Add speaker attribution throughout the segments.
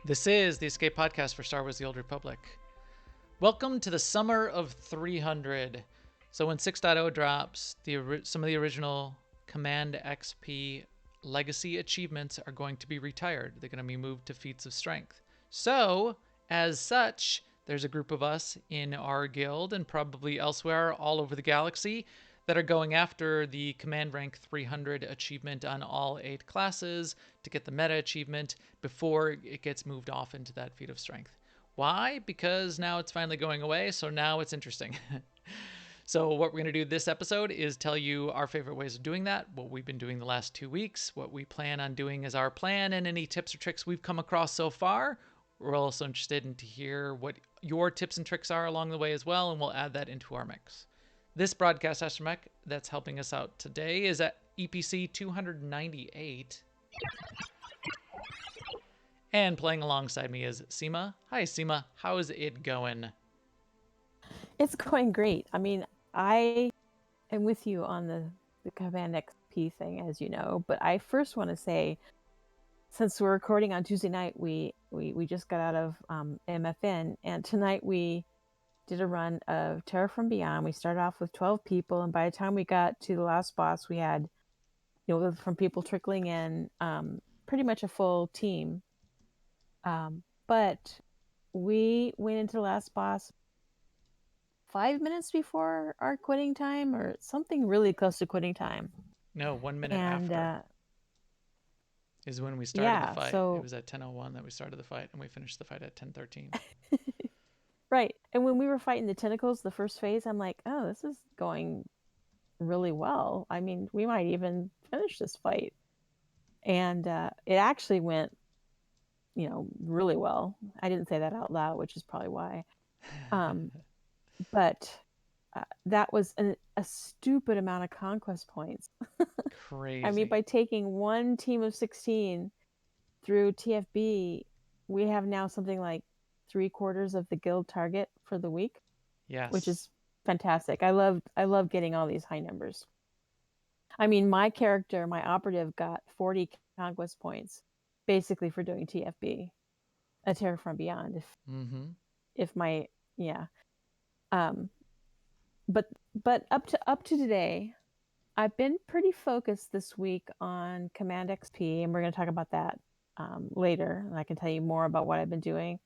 Speaker 1: This is the Escape Podcast for Star Wars: The Old Republic. Welcome to the summer of 300. So when 6.0 drops, some of the original Command XP legacy achievements are going to be retired. They're going to be moved to feats of strength. So, as such, there's a group of us in our guild and probably elsewhere all over the galaxy that are going after the Command Rank 300 achievement on all 8 classes to get the meta achievement before it gets moved off into that feat of strength. Why? Because now it's finally going away, so now it's interesting. So what we're going to do this episode is tell you our favorite ways of doing that, what we've been doing the last 2 weeks, what we plan on doing as our plan, and any tips or tricks we've come across so far. We're also interested in to hear what your tips and tricks are along the way as well, and we'll add that into our mix. This broadcast astromech that's helping us out today is at EPC 298. And playing alongside me is Seema. Hi, Seema. How is it going?
Speaker 2: It's going great. I mean, I am with you on the Command XP thing, as you know, but I first want to say, since we're recording on Tuesday night, we just got out of MFN, and tonight we did a run of Terra from Beyond. We started off with 12 people, and by the time we got to the last boss, we had, from people trickling in, pretty much a full team. But we went into the last boss 5 minutes before our quitting time, or something really close to quitting time.
Speaker 1: No, 1 minute after is when we started the fight.
Speaker 2: So
Speaker 1: it was at 10:01 that we started the fight, and we finished the fight at 10:13.
Speaker 2: Right. And when we were fighting the tentacles, the first phase, I'm like, oh, this is going really well. I mean, we might even finish this fight. And it actually went, really well. I didn't say that out loud, which is probably why. But that was a stupid amount of conquest points.
Speaker 1: Crazy.
Speaker 2: I mean, by taking one team of 16 through TFB, we have now something like 3/4 of the guild target for the week.
Speaker 1: Yes.
Speaker 2: Which is fantastic. I love getting all these high numbers. I mean, my character, my operative, got 40 conquest points, basically for doing TFB, a Terra from Beyond. But up to today, I've been pretty focused this week on Command XP, and we're going to talk about that later, and I can tell you more about what I've been doing.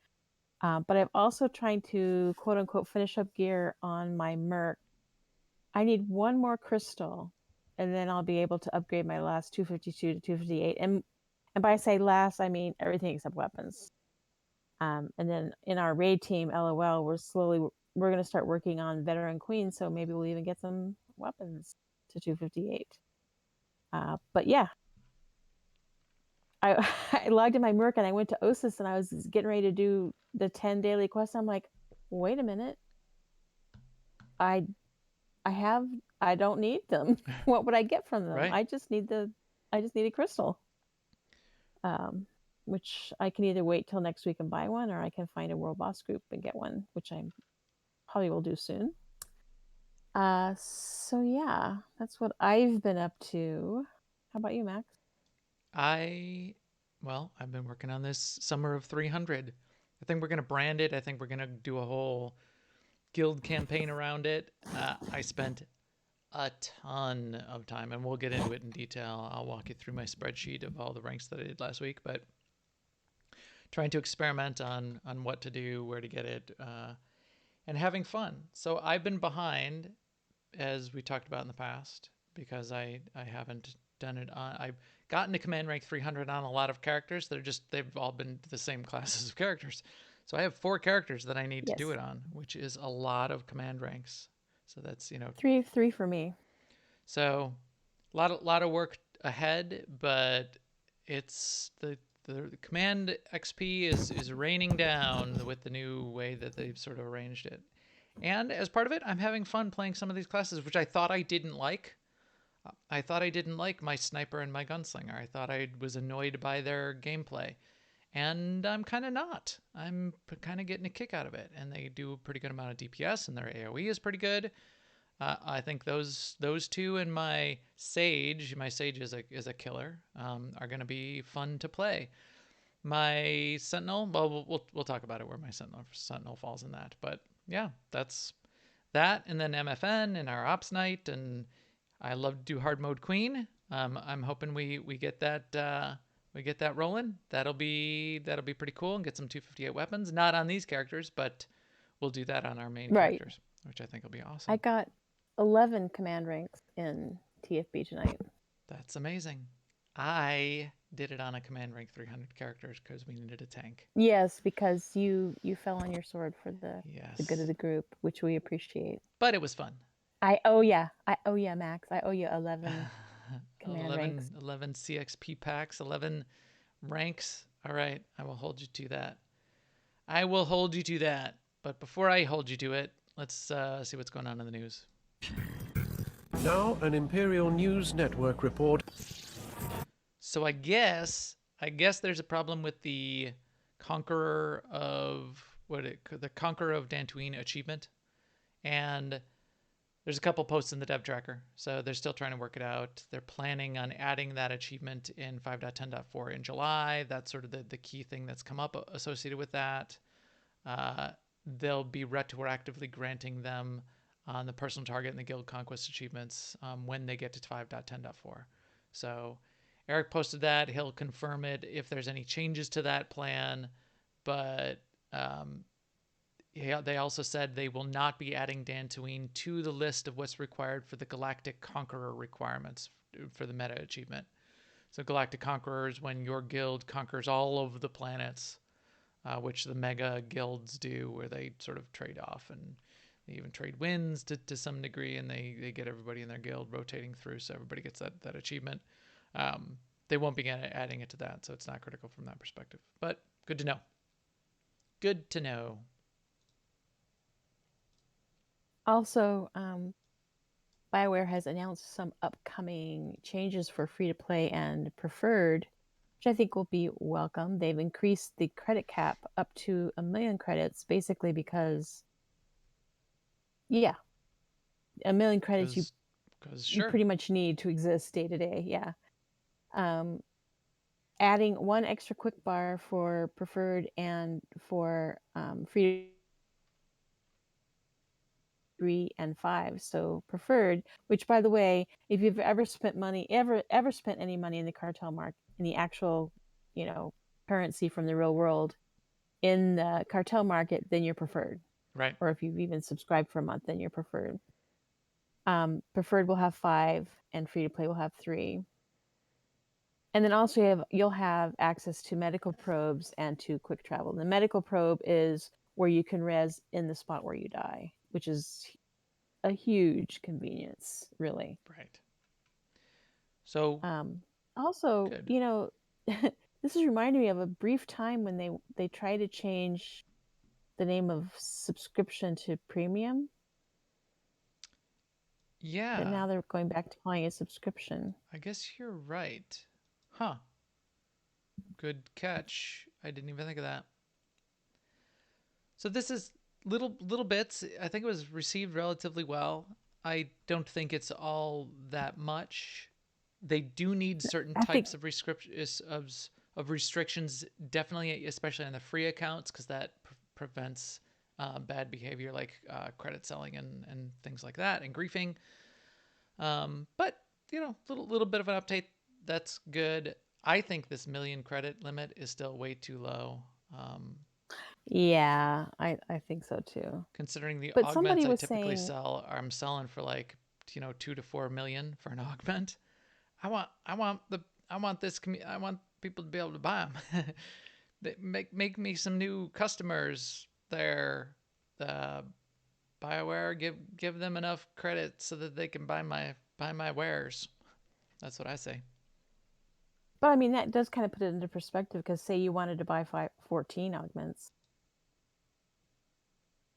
Speaker 2: But I'm also trying to, quote unquote, finish up gear on my Merc. I need one more crystal, and then I'll be able to upgrade my last 252 to 258. And by say last, I mean everything except weapons. And then in our raid team, LOL, we're going to start working on Veteran Queen, so maybe we'll even get some weapons to 258. But yeah. I logged in my Merc and I went to Osis and I was getting ready to do the 10 daily quests. I'm like, wait a minute. I don't need them. What would I get from them?
Speaker 1: Right.
Speaker 2: I just need a crystal. Which I can either wait till next week and buy one, or I can find a world boss group and get one, which I probably will do soon. So yeah, that's what I've been up to. How about you, Max?
Speaker 1: I've been working on this summer of 300. I think we're going to brand it. I think we're going to do a whole guild campaign around it. I spent a ton of time, and we'll get into it in detail. I'll walk you through my spreadsheet of all the ranks that I did last week, but trying to experiment on what to do, where to get it, and having fun. So I've been behind, as we talked about in the past, because I haven't done it on. I've gotten to Command Rank 300 on a lot of characters. They've all been the same classes of characters. So I have 4 characters that I need to do it on, which is a lot of command ranks. So that's,
Speaker 2: three for me.
Speaker 1: So a lot of work ahead, but it's the Command XP is raining down with the new way that they've sort of arranged it. And as part of it, I'm having fun playing some of these classes, which I thought I didn't like. I thought I didn't like my sniper and my gunslinger. I thought I was annoyed by their gameplay. And I'm kind of not. I'm kind of getting a kick out of it. And they do a pretty good amount of DPS, and their AoE is pretty good. I think those two and my Sage is a killer, are going to be fun to play. My Sentinel, well, we'll talk about it where my Sentinel falls in that. But yeah, that's that. And then MFN and our Ops Night. And I love to do hard mode Queen. I'm hoping we get that rolling. That'll be pretty cool, and get some 258 weapons. Not on these characters, but we'll do that on our main
Speaker 2: Right.
Speaker 1: characters, which I think will be awesome.
Speaker 2: I got 11 command ranks in TFB tonight.
Speaker 1: That's amazing. I did it on a command rank 300 characters because we needed a tank.
Speaker 2: Yes, because you fell on your sword for the good of
Speaker 1: Yes.
Speaker 2: the group, which we appreciate.
Speaker 1: But it was fun.
Speaker 2: I owe ya, Max. I owe you 11 command ranks.
Speaker 1: 11 CXP packs, 11 ranks. All right, I will hold you to that. I will hold you to that. But before I hold you to it, let's see what's going on in the news.
Speaker 3: Now, an Imperial News Network report.
Speaker 1: So I guess there's a problem with the Conqueror of the Conqueror of Dantooine achievement, and there's a couple posts in the dev tracker, so they're still trying to work it out. They're planning on adding that achievement in 5.10.4 in July. That's sort of the key thing that's come up associated with that. They'll be retroactively granting them on the personal target and the guild conquest achievements when they get to 5.10.4. So Eric posted that. He'll confirm it if there's any changes to that plan, but they also said they will not be adding Dantooine to the list of what's required for the Galactic Conqueror requirements for the meta achievement. So Galactic Conqueror is when your guild conquers all of the planets, which the mega guilds do, where they sort of trade off, and they even trade wins to some degree, and they get everybody in their guild rotating through, so everybody gets that achievement. They won't be adding it to that, so it's not critical from that perspective. But good to know. Good to know.
Speaker 2: Also, BioWare has announced some upcoming changes for free-to-play and preferred, which I think will be welcome. They've increased the credit cap up to 1 million credits, basically because, yeah, 1 million credits you pretty much need to exist day to day. Yeah. Adding 1 extra quick bar for preferred and for free 3 and 5. So preferred, which by the way, if you've ever spent money, ever spent any money in the cartel market, in the actual, currency from the real world in the cartel market, then you're preferred.
Speaker 1: Right.
Speaker 2: Or if you've even subscribed for a month, then you're preferred. Preferred will have 5 and free to play will have 3. And then also you'll have access to medical probes and to quick travel. The medical probe is where you can res in the spot where you die, which is a huge convenience, really.
Speaker 1: Right. So
Speaker 2: also, good. This is reminding me of a brief time when they tried to change the name of subscription to premium.
Speaker 1: Yeah.
Speaker 2: But now they're going back to calling it subscription.
Speaker 1: I guess you're right. Huh. Good catch. I didn't even think of that. So this is little bits. I think it was received relatively well. I don't think it's all that much. They do need certain types of restrictions, definitely, especially on the free accounts, because that prevents bad behavior like credit selling and things like that, and griefing. But little bit of an update. That's good. I think this 1 million credit limit is still way too low.
Speaker 2: Yeah, I think so too.
Speaker 1: Considering the augments I typically sell, I'm selling for like 2 to 4 million for an augment. I want people to be able to buy them. make me some new customers there. BioWare, give them enough credit so that they can buy my wares. That's what I say.
Speaker 2: But I mean, that does kind of put it into perspective, because say you wanted to buy 14 augments.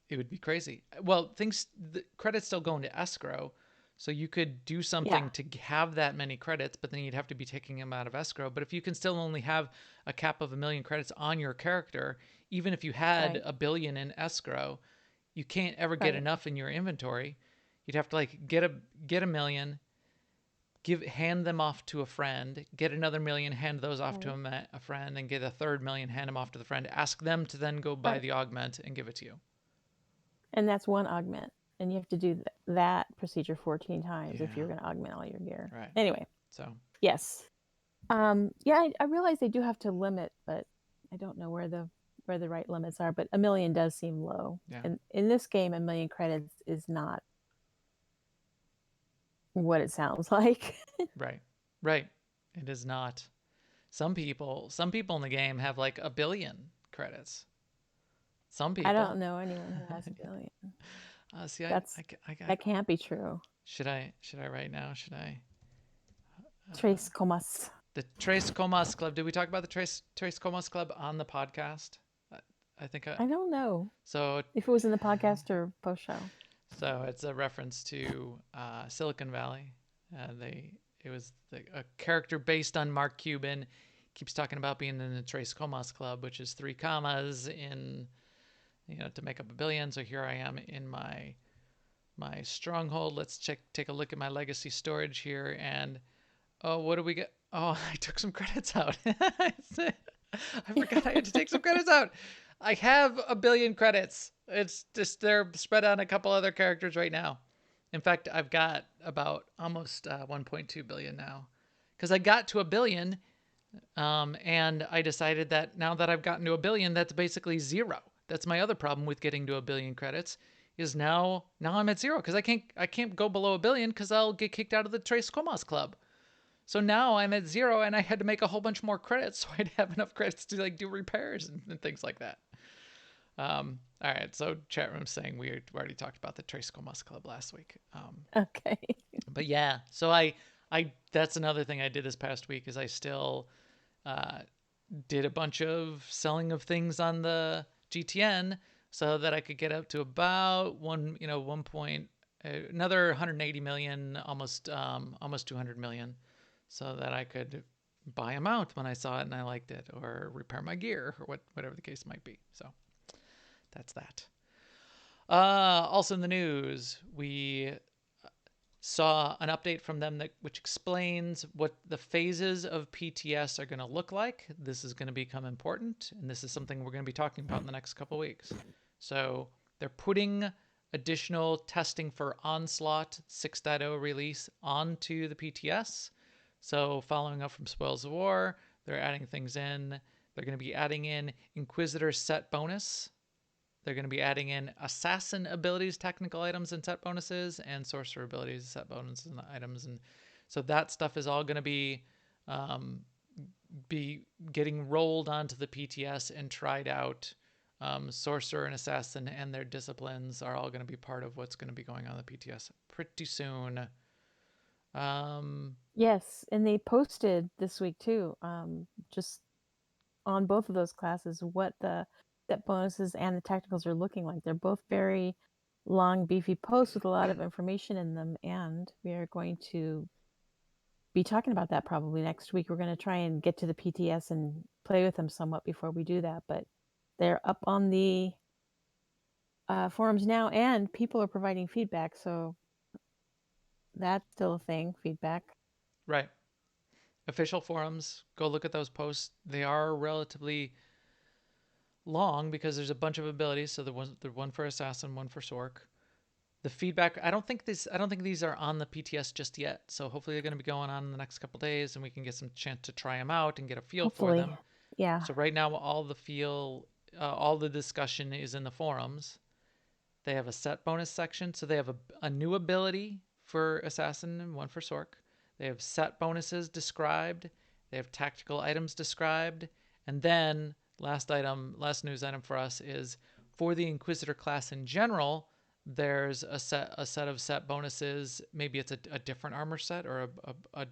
Speaker 1: It would be crazy. Well, the credits still go into escrow, so you could do something to have that many credits, but then you'd have to be taking them out of escrow. But if you can still only have a cap of 1 million credits on your character, even if you had 1 billion in escrow, you can't ever get enough in your inventory. You'd have to get 1 million, hand them off to a friend, get another million, hand those off to
Speaker 2: Right.
Speaker 1: a friend, and get a third million, hand them off to the friend. Ask them to then go buy
Speaker 2: Right.
Speaker 1: the augment and give it to you.
Speaker 2: And that's one augment. And you have to do that procedure 14 times if you're
Speaker 1: Yeah.
Speaker 2: going to augment all your gear.
Speaker 1: Right.
Speaker 2: Anyway,
Speaker 1: So
Speaker 2: yes. Yeah, I realize they do have to limit, but I don't know where the right limits are. But a million does seem low.
Speaker 1: yeah.
Speaker 2: And in this game, a million credits is not what it sounds like.
Speaker 1: Right. Right. It is not. Some people in the game have like 1 billion credits. Some
Speaker 2: I
Speaker 1: people.
Speaker 2: don't know anyone who has a billion.
Speaker 1: See,
Speaker 2: That can't be true.
Speaker 1: Should I write now? Should I?
Speaker 2: Trace Comas.
Speaker 1: The Tres Comas Club. Did we talk about the Tres Comas Club on the podcast? I think
Speaker 2: I don't know
Speaker 1: so.
Speaker 2: if it was in the podcast or post show.
Speaker 1: So it's a reference to Silicon Valley. It was a character based on Mark Cuban. Keeps talking about being in the Tres Comas Club, which is 3 commas in, to make up 1 billion. So here I am in my stronghold. Let's take a look at my legacy storage here, and oh, what do we get? Oh, I took some credits out. I forgot I had to take some credits out. I have 1 billion credits. It's just they're spread on a couple other characters right now. In fact, I've got about almost 1.2 billion now, because I got to 1 billion, and I decided that now that I've gotten to 1 billion, that's basically zero. That's my other problem with getting to 1 billion credits. Is now I'm at zero because I can't go below 1 billion because I'll get kicked out of the Tres Comas Club. So now I'm at zero, and I had to make a whole bunch more credits so I'd have enough credits to like do repairs and things like that. All right, so chat room saying we already talked about the Tres Comas Club last week.
Speaker 2: Okay.
Speaker 1: But yeah, so I that's another thing I did this past week is I still did a bunch of selling of things on the GTN so that I could get up to about another 180 million, almost 200 million, so that I could buy a mount when I saw it and I liked it, or repair my gear, or whatever the case might be. So that's that. Also in the news, we saw an update from them which explains what the phases of PTS are going to look like. This is going to become important, and this is something we're going to be talking about in the next couple of weeks. So they're putting additional testing for Onslaught 6.0 release onto the PTS. So following up from Spoils of War, they're adding things in. They're going to be adding in Inquisitor set bonus. They're going to be adding in Assassin abilities, technical items, and set bonuses, and Sorcerer abilities, set bonuses, and items. And so that stuff is all going to be getting rolled onto the PTS and tried out. Sorcerer and Assassin and their disciplines are all going to be part of what's going to be going on the PTS pretty soon.
Speaker 2: Yes, and they posted this week too, just on both of those classes, what the set bonuses and the technicals are looking like. They're both very long, beefy posts with a lot of information in them, and we are going to be talking about that probably next week. We're going to try and get to the PTS and play with them somewhat before we do that, but they're up on the forums now, and people are providing feedback, so that's still a thing, feedback.
Speaker 1: Right. Official forums, go look at those posts. They are relatively long because there's a bunch of abilities. So there's one for Assassin, one for Sork. The feedback, I don't think these are on the PTS just yet. So hopefully they're going to be going on in the next couple of days, and we can get some chance to try them out and get a feel for them.
Speaker 2: Yeah.
Speaker 1: So right now, all the discussion is in the forums. They have a set bonus section. So they have a new ability for Assassin and one for Sork. They have set bonuses described. They have tactical items described. And then last news item for us is for the Inquisitor class in general, there's a set of set bonuses. Maybe it's a different armor set or a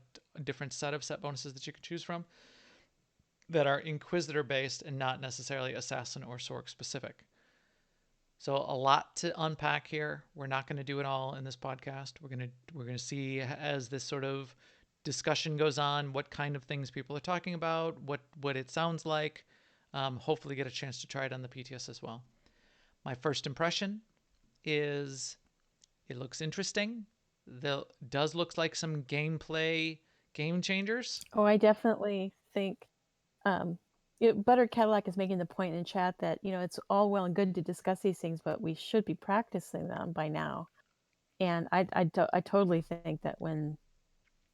Speaker 1: different set of set bonuses that you can choose from that are Inquisitor based and not necessarily Assassin or Sork specific. So a lot to unpack here. We're not going to do it all in this podcast. We're going to see as this sort of discussion goes on what kind of things people are talking about, what it sounds like. Hopefully get a chance to try it on the PTS as well. My first impression is it looks interesting. does look like some gameplay game changers.
Speaker 2: Oh, I definitely think Butter Cadillac is making the point in chat that, it's all well and good to discuss these things, but we should be practicing them by now. And I totally think that when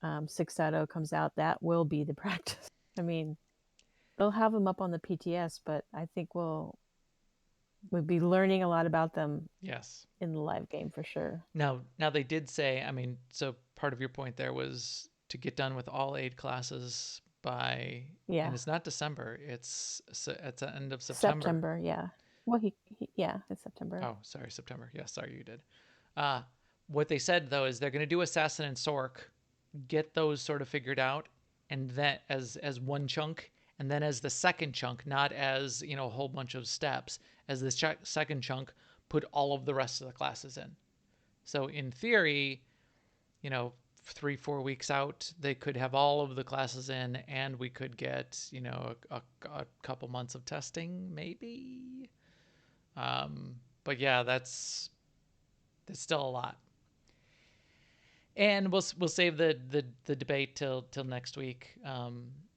Speaker 2: 6.0 comes out, that will be the practice. I mean, they'll have them up on the PTS, but I think we'll be learning a lot about them.
Speaker 1: Yes.
Speaker 2: In the live game for sure.
Speaker 1: Now they did say, I mean, so part of your point there was to get done with all 8 classes by, and it's not December, it's at the end of September.
Speaker 2: September, yeah. Well, it's September.
Speaker 1: Oh, sorry, September. Yeah, sorry, you did. What they said though is they're going to do Assassin and Sork, get those sort of figured out, and that as one chunk, and then as the second chunk, not as a whole bunch of steps, as the second chunk, put all of the rest of the classes in. So in theory, 3-4 weeks out, they could have all of the classes in, and we could get a couple months of testing, maybe. But yeah, that's still a lot. And we'll save the debate till next week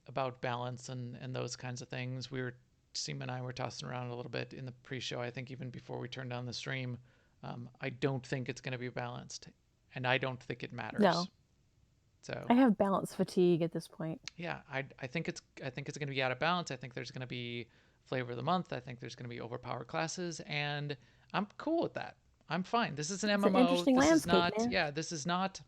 Speaker 1: about balance and those kinds of things. Seema and I were tossing around a little bit in the pre-show. I think even before we turned on the stream, I don't think it's going to be balanced, and I don't think it matters.
Speaker 2: No.
Speaker 1: So
Speaker 2: I have balance fatigue at this point.
Speaker 1: Yeah, I think it's going to be out of balance. I think there's going to be flavor of the month. I think there's going to be overpowered classes, and I'm cool with that. I'm fine. This is an MMO.
Speaker 2: It's an interesting landscape, man.
Speaker 1: Yeah, this is not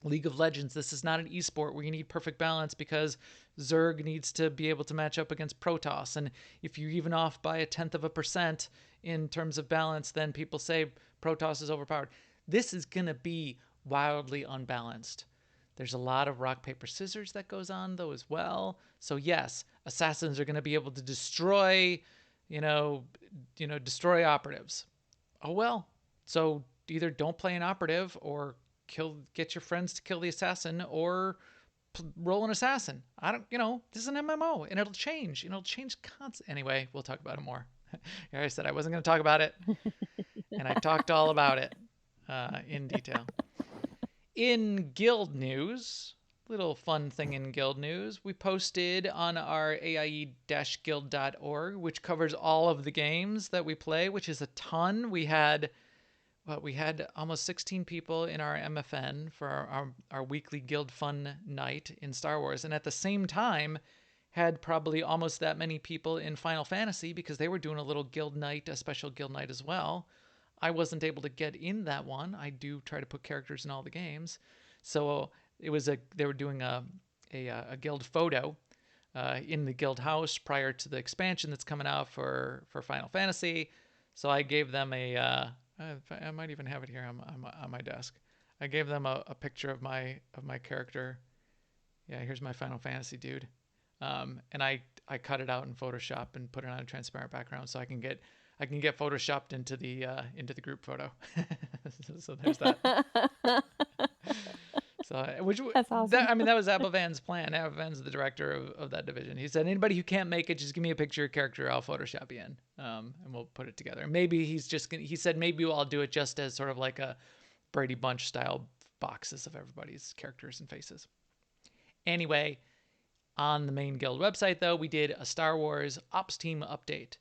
Speaker 1: League of Legends. This is not an esport where you need perfect balance because Zerg needs to be able to match up against Protoss. And if you're even off by 0.1% in terms of balance, then people say Protoss is overpowered. This is going to be wildly unbalanced. There's a lot of rock, paper, scissors that goes on, though, as well. So, yes, assassins are going to be able to destroy, destroy operatives. Oh, well. So either don't play an operative or get your friends to kill the assassin or roll an assassin. This is an MMO, and it'll change. It'll change constantly. Anyway, we'll talk about it more. Here I said I wasn't going to talk about it, and I talked all about it in detail. In guild news, little fun thing in guild news, we posted on our aie-guild.org, which covers all of the games that we play, which is a ton. We had almost 16 people in our MFN for our weekly guild fun night in Star Wars, and at the same time had probably almost that many people in Final Fantasy because they were doing a little guild night, a special guild night as well. I wasn't able to get in that one. I do try to put characters in all the games. So they were doing a guild photo in the guild house prior to the expansion that's coming out for Final Fantasy. So I gave them I might even have it here on my desk. I gave them a picture of my character. Yeah, here's my Final Fantasy dude. And I cut it out in Photoshop and put it on a transparent background so I can get photoshopped into the group photo. So there's that. That's awesome. That was Abelvan's plan. Abelvan's the director of that division. He said, anybody who can't make it, just give me a picture of your character. I'll Photoshop you in, and we'll put it together. Maybe he said maybe I'll do it just as sort of like a Brady Bunch style boxes of everybody's characters and faces. Anyway, on the main guild website though, we did a Star Wars Ops Team update.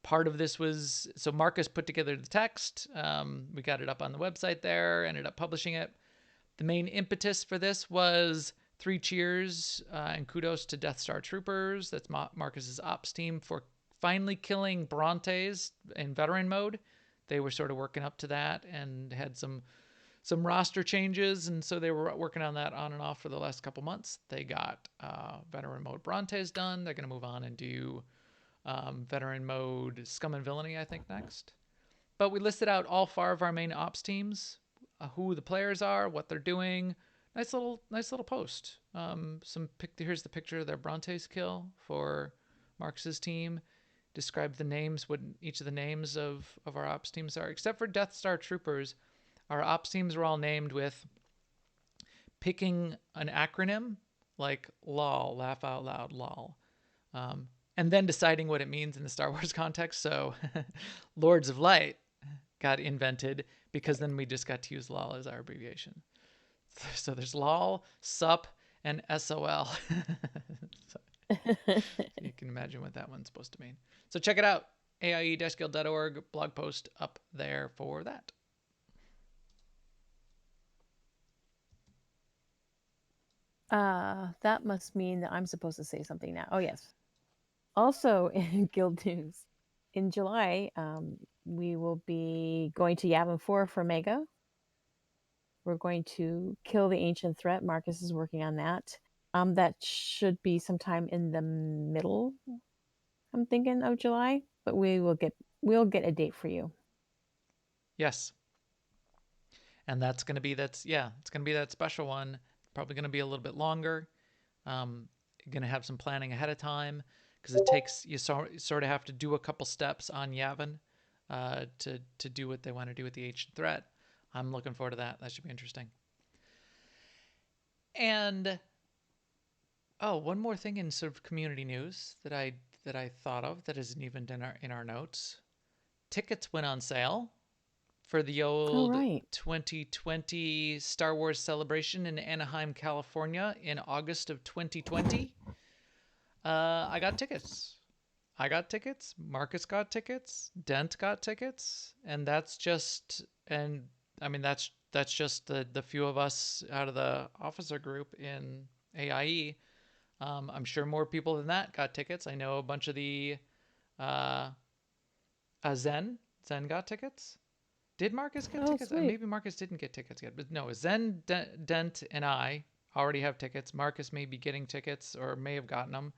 Speaker 1: Part of this was, so Marcus put together the text. We got it up on the website there, ended up publishing it. The main impetus for this was 3 cheers and kudos to Death Star Troopers. That's Marcus's ops team for finally killing Brontes in veteran mode. They were sort of working up to that and had some roster changes, and so they were working on that on and off for the last couple months. They got veteran mode Brontes done. They're going to move on and do veteran mode Scum and Villainy, I think, next. But we listed out all 4 of our main ops teams, who the players are, what they're doing. Nice little post. Here's the picture of their Brontes kill for Marcus's team. Describe the names, what each of the names of our ops teams are. Except for Death Star Troopers, our ops teams were all named with picking an acronym like LOL, laugh out loud, LOL. And then deciding what it means in the Star Wars context. So Lords of Light got invented because then we just got to use lol as our abbreviation. So there's lol, sup, and SOL. So you can imagine what that one's supposed to mean. So check it out. AIE-guild.org blog post up there for that.
Speaker 2: That must mean that I'm supposed to say something now. Oh, yes. Also in Guild News, in July, we will be going to Yavin 4 for Mega. We're going to kill the ancient threat. Marcus is working on that. That should be sometime in the middle, I'm thinking, of July, but we'll get a date for you.
Speaker 1: Yes. And it's going to be that special one. Probably going to be a little bit longer. Going to have some planning ahead of time, because it takes, you sort of have to do a couple steps on Yavin to do what they want to do with the ancient threat. I'm looking forward to that. That should be interesting. And one more thing in sort of community news that I thought of that isn't even in our notes. Tickets went on sale for the old 2020 Star Wars celebration in Anaheim, California in August of 2020. I got tickets. Marcus got tickets. Dent got tickets. And that's just the few of us out of the officer group in AIE. I'm sure more people than that got tickets. I know a bunch of the Zen got tickets. Did Marcus get tickets? Maybe Marcus didn't get tickets yet. But no, Zen, Dent, and I already have tickets. Marcus may be getting tickets or may have gotten them.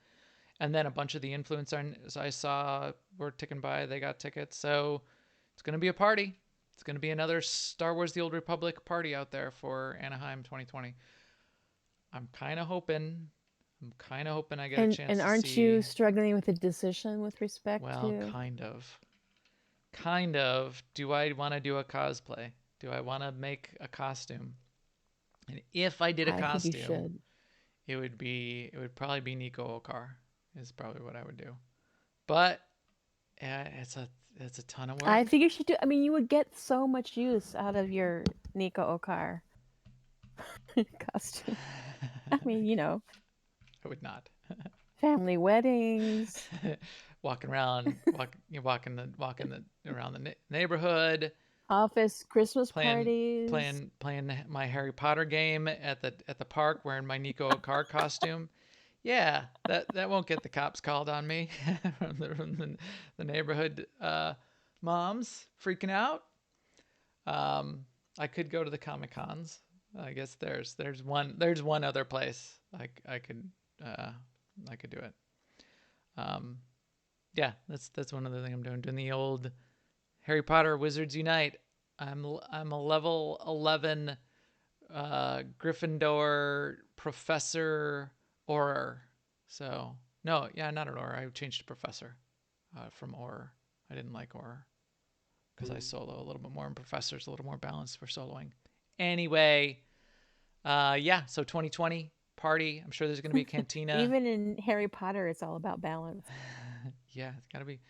Speaker 1: And then a bunch of the influencers I saw were ticking by. They got tickets. So it's going to be a party. It's going to be another Star Wars The Old Republic party out there for Anaheim 2020. I'm kind of hoping I get a chance to see.
Speaker 2: And aren't you struggling with a decision with respect to?
Speaker 1: Well, kind of. Do I want to do a cosplay? Do I want to make a costume? And if I did a costume, it would probably be Nico Okar is probably what I would do. But it's a ton of work.
Speaker 2: I think you should do. I mean, you would get so much use out of your Nico Okar costume. I mean,
Speaker 1: I would not.
Speaker 2: Family weddings.
Speaker 1: Walking around around the neighborhood.
Speaker 2: Office Christmas parties.
Speaker 1: Playing my Harry Potter game at the park, wearing my Nico Okar costume. Yeah, that won't get the cops called on me from the neighborhood moms freaking out. I could go to the Comic Cons. I guess there's one other place I could do it. Yeah, that's one other thing I'm doing the old Harry Potter Wizards Unite. I'm a level 11 Gryffindor Professor Auror. So no, yeah, not an Auror. I changed to Professor from Auror. I didn't like Auror because I solo a little bit more, and Professor's a little more balanced for soloing. Anyway, yeah. So 2020 party. I'm sure there's going to be a cantina.
Speaker 2: Even in Harry Potter, it's all about balance.
Speaker 1: Yeah, it's got to be.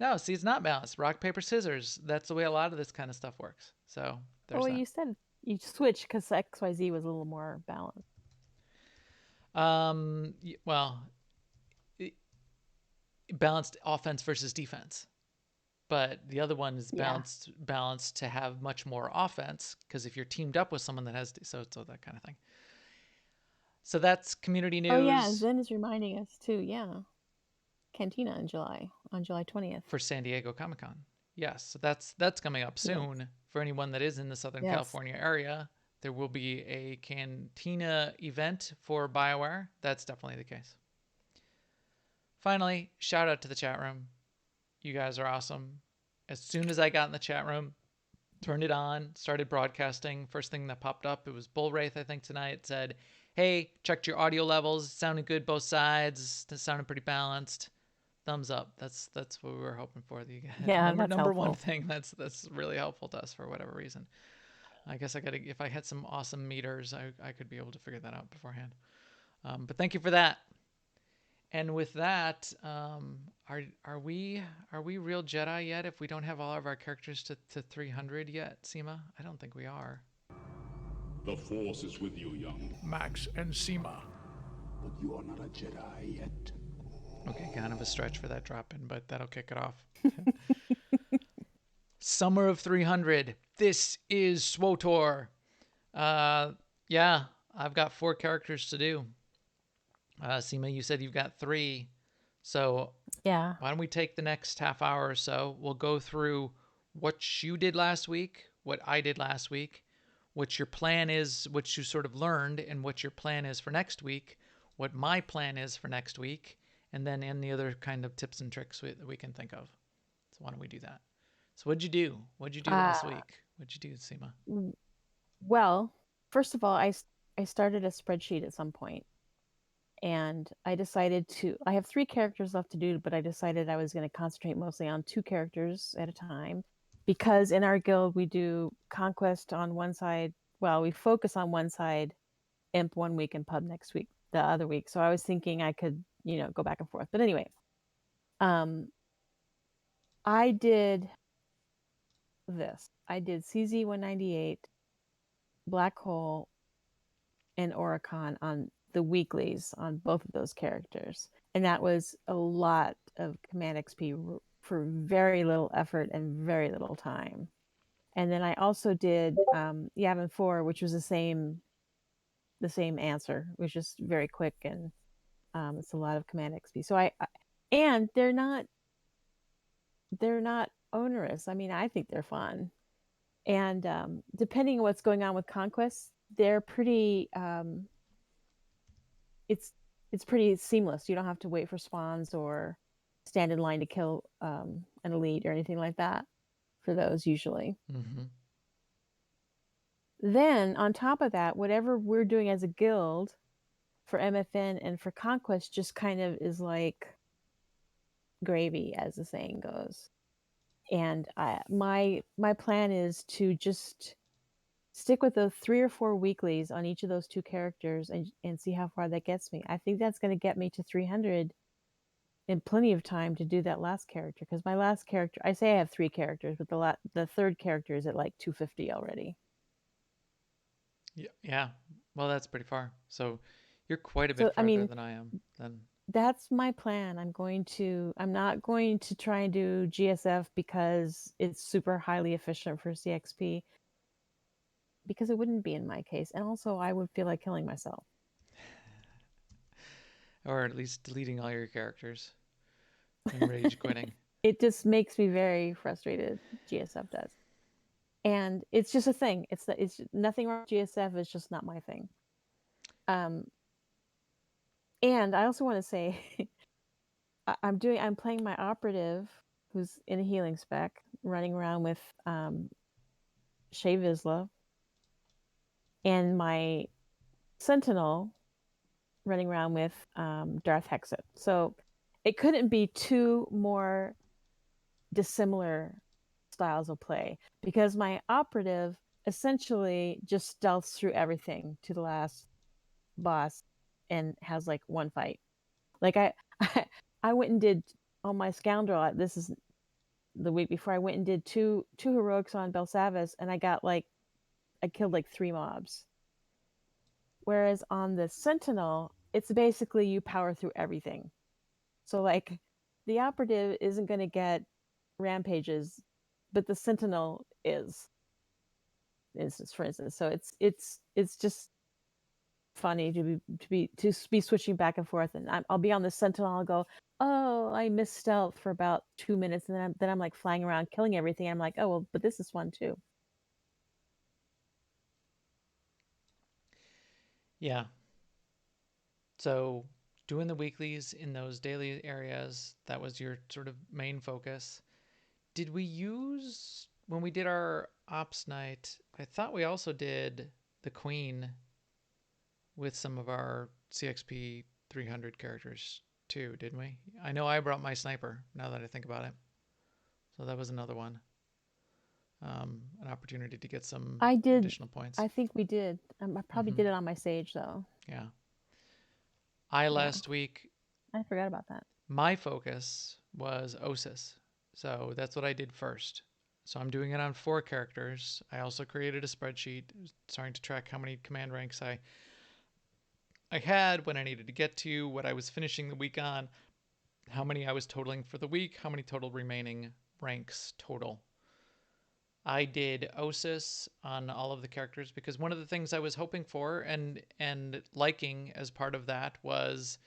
Speaker 1: No, see, it's not balanced. Rock, paper, scissors. That's the way a lot of this kind of stuff works. So there's that.
Speaker 2: You said you switched because XYZ was a little more balanced.
Speaker 1: Well, balanced offense versus defense. But the other one is balanced to have much more offense, because if you're teamed up with someone that has so that kind of thing. So that's community news.
Speaker 2: Oh yeah, Zen is reminding us too. Yeah, Cantina on July 20th
Speaker 1: for San Diego Comic-Con. Yes, so that's coming up soon. Yes. For anyone that is in the Southern California area, there will be a Cantina event for BioWare. That's definitely the case. Finally, shout out to the chat room. You guys are awesome. As soon as I got in the chat room, turned it on, started broadcasting. First thing that popped up, it was Bullwraith, I think, tonight. It said, hey, checked your audio levels. It sounded good both sides. It sounded pretty balanced. Thumbs up. That's what we were hoping for. Number one thing that's really helpful to us for whatever reason. I guess if I had some awesome meters, I could be able to figure that out beforehand. But thank you for that. And with that, are we real Jedi yet? If we don't have all of our characters to 300 yet, Seema? I don't think we are.
Speaker 4: The Force is with you, young
Speaker 5: Max and Seema.
Speaker 4: but you are not a Jedi yet.
Speaker 1: Okay, kind of a stretch for that drop in, but that'll kick it off. Summer of 300. This is SWTOR. Yeah, I've got 4 characters to do. Seema, you said you've got 3. So
Speaker 2: Yeah.
Speaker 1: why don't we take the next half hour or so? We'll go through what you did last week, what I did last week, what your plan is, what you sort of learned, and what your plan is for next week, what my plan is for next week, and then any other kind of tips and tricks that we can think of. So why don't we do that? So what'd you do? What'd you do last week? What'd you do, Seema?
Speaker 2: Well, first of all, I started a spreadsheet at some point, and I decided I have 3 characters left to do, but I decided I was going to concentrate mostly on 2 characters at a time, because in our guild we do conquest on one side. Well, we focus on one side, imp one week and pub next week, the other week. So I was thinking I could, go back and forth. But anyway, I did this. I did CZ 198, Black Hole, and Oricon on the weeklies on both of those characters. And that was a lot of Command XP for very little effort and very little time. And then I also did Yamin 4, which was the same answer. It was just very quick, and it's a lot of Command XP. So and they're not onerous. I mean, I think they're fun. And depending on what's going on with Conquest, they're pretty it's pretty seamless. You don't have to wait for spawns or stand in line to kill an elite or anything like that for those usually.
Speaker 1: Mm-hmm.
Speaker 2: Then on top of that, whatever we're doing as a guild for MFN and for Conquest just kind of is like gravy, as the saying goes. And my plan is to just stick with those 3 or 4 weeklies on each of those 2 characters and see how far that gets me. I think that's going to get me to 300 in plenty of time to do that last character, because my last character, I say I have 3 characters, but the third character is at like 250 already.
Speaker 1: Yeah. Well, that's pretty far. So you're quite a bit farther than I am. Then
Speaker 2: that's my plan. I'm not going to try and do GSF because it's super highly efficient for CXP, because it wouldn't be in my case. And also I would feel like killing myself.
Speaker 1: Or at least deleting all your characters and rage quitting.
Speaker 2: It just makes me very frustrated. GSF does. And it's just a thing. It's nothing wrong with GSF. It's just not my thing. And I also want to say, I'm playing my operative, who's in a healing spec, running around with Shay Vizsla, and my sentinel running around with Darth Hexit. So it couldn't be 2 more dissimilar styles of play, because my operative essentially just stealths through everything to the last boss and has like 1 fight. Like I went and did on my scoundrel. This is the week before. I went and did two heroics on Belsavis, and I killed like 3 mobs. Whereas on the Sentinel, it's basically you power through everything. So like the operative isn't going to get rampages, but the Sentinel is. For instance. So it's just funny to be switching back and forth, and I'll be on the Sentinel. I'll go, oh, I missed stealth for about 2 minutes, and then I'm like flying around killing everything. I'm like, oh well, but this is fun too.
Speaker 1: Yeah. So doing the weeklies in those daily areas, that was your sort of main focus. Did we use, when we did our ops night, I thought we also did the Queen with some of our CXP 300 characters too, didn't we? I know I brought my sniper, now that I think about it. So that was another one. An opportunity to get some additional points.
Speaker 2: I think we did. I probably did it on my Sage though.
Speaker 1: Yeah. Last week
Speaker 2: I forgot about that.
Speaker 1: My focus was OSIS. So that's what I did first. So I'm doing it on 4 characters. I also created a spreadsheet starting to track how many command ranks I had, when I needed to get to, what I was finishing the week on, how many I was totaling for the week, how many total remaining ranks total. I did OSIS on all of the characters because one of the things I was hoping for and liking as part of that was,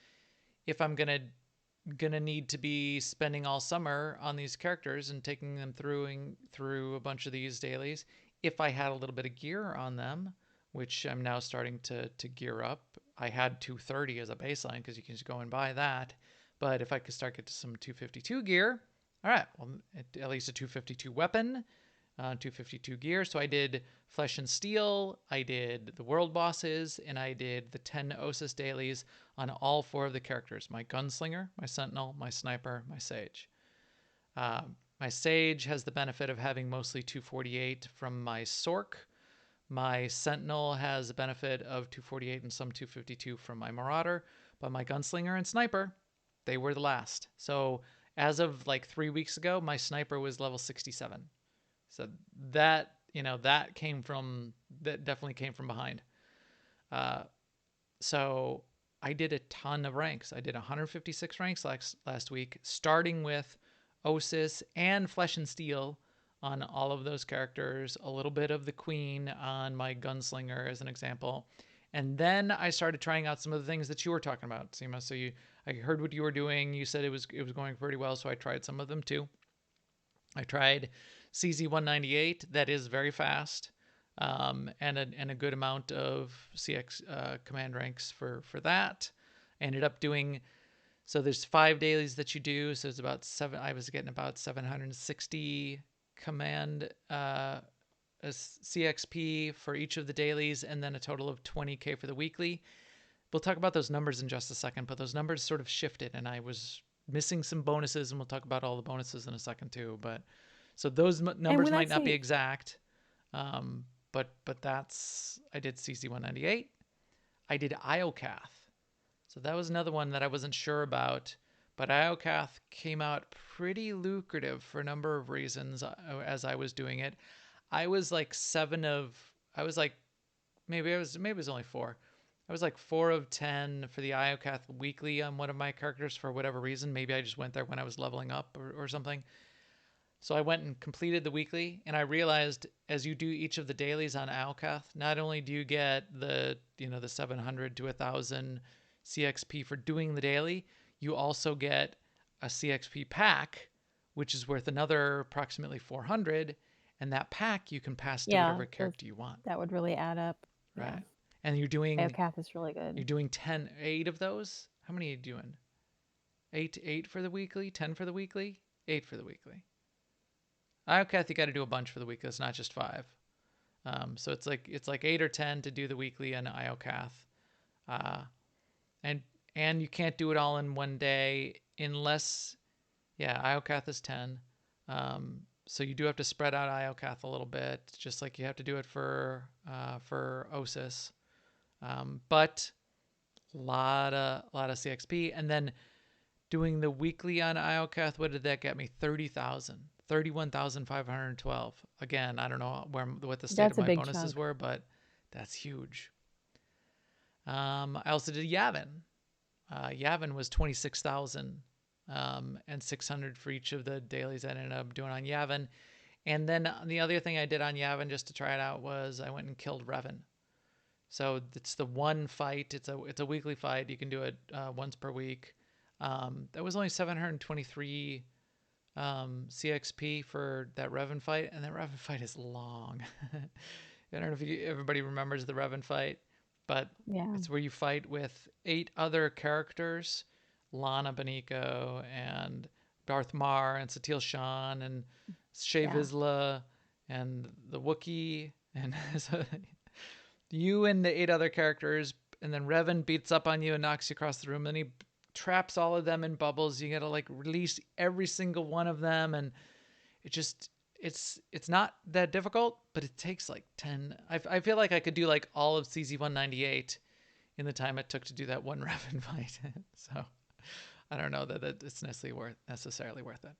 Speaker 1: if I'm gonna need to be spending all summer on these characters and taking them through a bunch of these dailies, if I had a little bit of gear on them, which I'm now starting to gear up. I had 230 as a baseline because you can just go and buy that. But if I could start get to some 252 gear, all right, well, at least a 252 weapon, 252 gear. So I did Flesh and Steel, I did the world bosses, and I did the 10 OSIS dailies on all 4 of the characters: my gunslinger, my sentinel, my sniper, my sage. My sage has the benefit of having mostly 248 from my sork. My sentinel has the benefit of 248 and some 252 from my marauder. But my gunslinger and sniper, they were the last. So as of like 3 weeks ago, my sniper was level 67. So that, that definitely came from behind. So I did a ton of ranks. I did 156 ranks last week, starting with OSIS and Flesh and Steel on all of those characters, a little bit of the Queen on my gunslinger as an example. And then I started trying out some of the things that you were talking about, Seema. So I heard what you were doing. You said it was going pretty well, so I tried some of them too. I tried CZ198. That is very fast, and a good amount of CX command ranks for that. I ended up doing, so there's 5 dailies that you do. So it's about 7. I was getting about 760 command CXP for each of the dailies, and then a total of 20k for the weekly. We'll talk about those numbers in just a second, but those numbers sort of shifted, and I was missing some bonuses, and we'll talk about all the bonuses in a second too. But so those numbers might not be exact, but that's, I did CC198. I did Iocath. So that was another one that I wasn't sure about, but Iocath came out pretty lucrative for a number of reasons as I was doing it. I was like maybe it was only 4. I was like 4 of 10 for the Iocath weekly on one of my characters for whatever reason. Maybe I just went there when I was leveling up or something. So I went and completed the weekly, and I realized as you do each of the dailies on Iocath, not only do you get the 700 to 1,000 CXP for doing the daily, you also get a CXP pack, which is worth another approximately 400, and that pack you can pass to whatever character you want.
Speaker 2: That would really add up.
Speaker 1: Right.
Speaker 2: Yeah.
Speaker 1: And you're doing...
Speaker 2: Iocath is really good.
Speaker 1: You're doing 8 of those? How many are you doing? 8 for the weekly? 10 for the weekly? 8 for the weekly. Iocath, you got to do a bunch for the weekly. It's not just 5. So it's like 8 or 10 to do the weekly on Iocath. And you can't do it all in one day unless... Yeah, Iocath is 10. So you do have to spread out Iocath a little bit, just like you have to do it for OSIS. But a lot of CXP, and then doing the weekly on Iocath, what did that get me? 31,512. Again, I don't know what the state of my bonuses were, but that's huge. I also did Yamin. Yamin was 26,000 and 600 for each of the dailies I ended up doing on Yamin. And then the other thing I did on Yamin just to try it out was I went and killed Revan. So it's the one fight. It's a weekly fight. You can do it once per week. That was only 723 CXP for that Revan fight, and that Revan fight is long. I don't know if everybody remembers the Revan fight, but it's where you fight with 8 other characters: Lana Beniko and Darth Mar and Satil Shan and Shea Vizsla and the Wookiee, and so you and the 8 other characters, and then Revan beats up on you and knocks you across the room, and he traps all of them in bubbles. You gotta like release every single one of them, and it's not that difficult, but it takes like 10. I feel like I could do like all of CZ198 in the time it took to do that one Revan fight. So I don't know that it's necessarily worth it.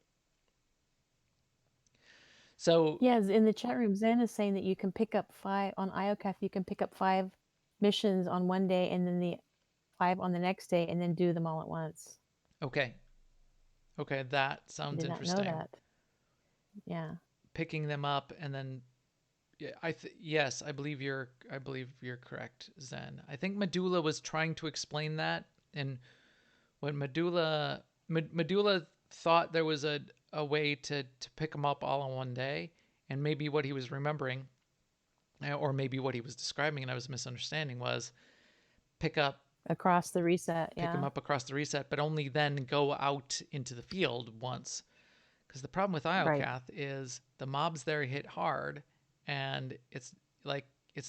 Speaker 1: So
Speaker 2: Yes, in the chat room, Zen is saying that you can pick up 5 on IOCAF. You can pick up 5 missions on one day and then the 5 on the next day, and then do them all at once.
Speaker 1: okay, that
Speaker 2: I
Speaker 1: sounds
Speaker 2: did not know
Speaker 1: interesting.
Speaker 2: that. Yeah.
Speaker 1: Picking them up and then, yeah, yes, I believe you're correct, Zen. I think Medulla was trying to explain that, and when Medulla thought there was a way to pick them up all in one day, and maybe what he was remembering, or maybe what he was describing, and I was misunderstanding, was pick
Speaker 2: Across the reset, yeah.
Speaker 1: them up across the reset, but only then go out into the field once. Because the problem with IOCATH is the mobs there hit hard, and it's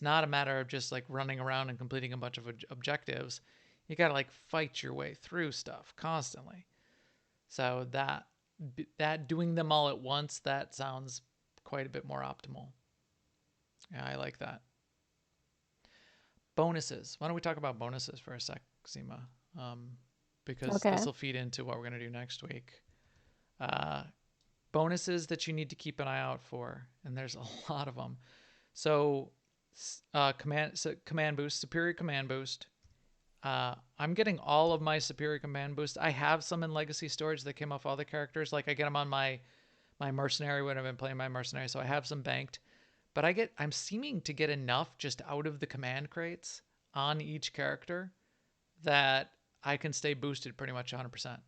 Speaker 1: not a matter of just like running around and completing a bunch of objectives. You gotta like fight your way through stuff constantly. So that doing them all at once, that sounds quite a bit more optimal. Yeah, I like that. Bonuses. Why don't we talk about bonuses for a sec, Seema? Because this will feed into what we're gonna do next week. Bonuses that you need to keep an eye out for, and there's a lot of them. So, command boost, superior command boost. I'm getting all of my superior command boost. I have some in legacy storage that came off all the characters. Like I get them on my mercenary when I've been playing my mercenary, so I have some banked. But I'm seeming to get enough just out of the command crates on each character that I can stay boosted pretty much 100%.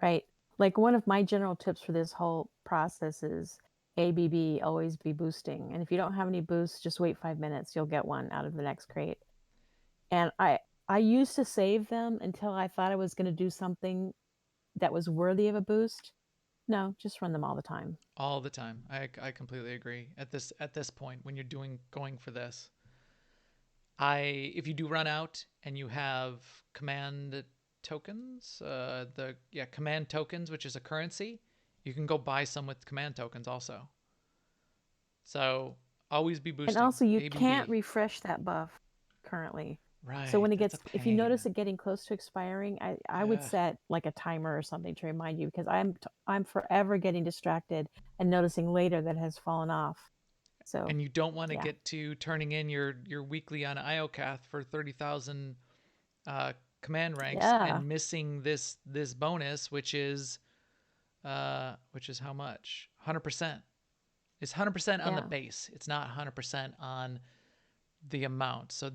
Speaker 2: Right. Like one of my general tips for this whole process is ABB, always be boosting. And if you don't have any boosts, just wait 5 minutes. You'll get one out of the next crate. And I used to save them until I thought I was going to do something that was worthy of a boost. No, just run them all the time.
Speaker 1: All the time. I completely agree. At this point, when you're going for this, if you do run out and you have command tokens, command tokens, which is a currency, you can go buy some with command tokens also. So always be boosting.
Speaker 2: And also, you
Speaker 1: ABB.
Speaker 2: can't refresh that buff currently.
Speaker 1: Right.
Speaker 2: So when if you notice it getting close to expiring, I would set like a timer or something to remind you, because I'm forever getting distracted and noticing later that it has fallen off. So,
Speaker 1: and you don't want to get to turning in your weekly on IOCATH for 30,000 command ranks and missing this bonus, which is how much? 100%. It's 100% on the base. It's not 100% on the amount. So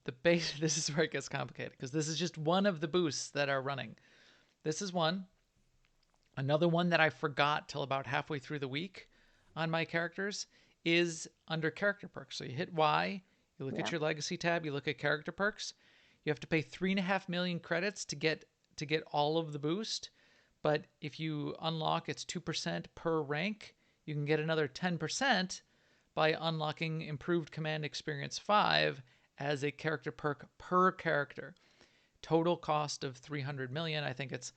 Speaker 1: the base, this is where it gets complicated, because this is just one of the boosts that are running. This is one. Another one that I forgot till about halfway through the week on my characters is under character perks. So you hit Y, you look at your legacy tab, you look at character perks. You have to pay 3.5 million credits to get all of the boost. But if you unlock, it's 2% per rank. You can get another 10% by unlocking Improved Command Experience 5 as a character perk per character. Total cost of 300 million. I think it's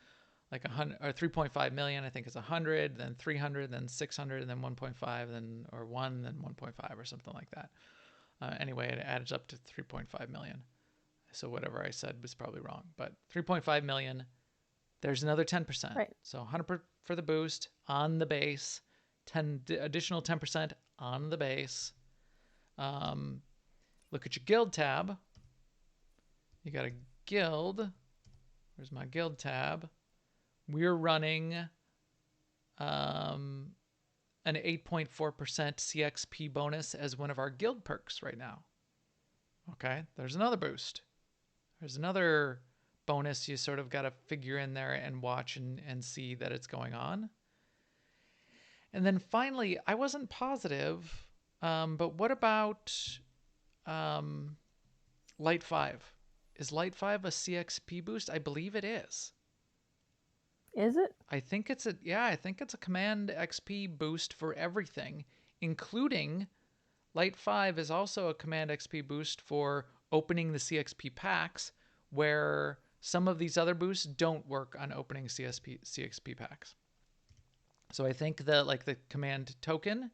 Speaker 1: like 100 or 3.5 million. I think it's 100, then 300, then 600, and then 1.5, then or 1, then 1.5 or something like that. Anyway, it adds up to 3.5 million. So whatever I said was probably wrong, but 3.5 million. There's another 10%.
Speaker 2: Right.
Speaker 1: So 100 for the boost on the base, additional 10% on the base. Look at your guild tab. You got a guild. Where's my guild tab? We're running an 8.4% CXP bonus as one of our guild perks right now. Okay, there's another boost. There's another bonus you sort of got to figure in there and watch and see that it's going on. And then finally, I wasn't positive, but what about Lightfive? Is Lightfive a CXP boost? I believe it is.
Speaker 2: Is it?
Speaker 1: I think it's a command XP boost for everything, including Lightfive is also a command XP boost for opening the CXP packs, where some of these other boosts don't work on opening CXP packs. So I think that like the command token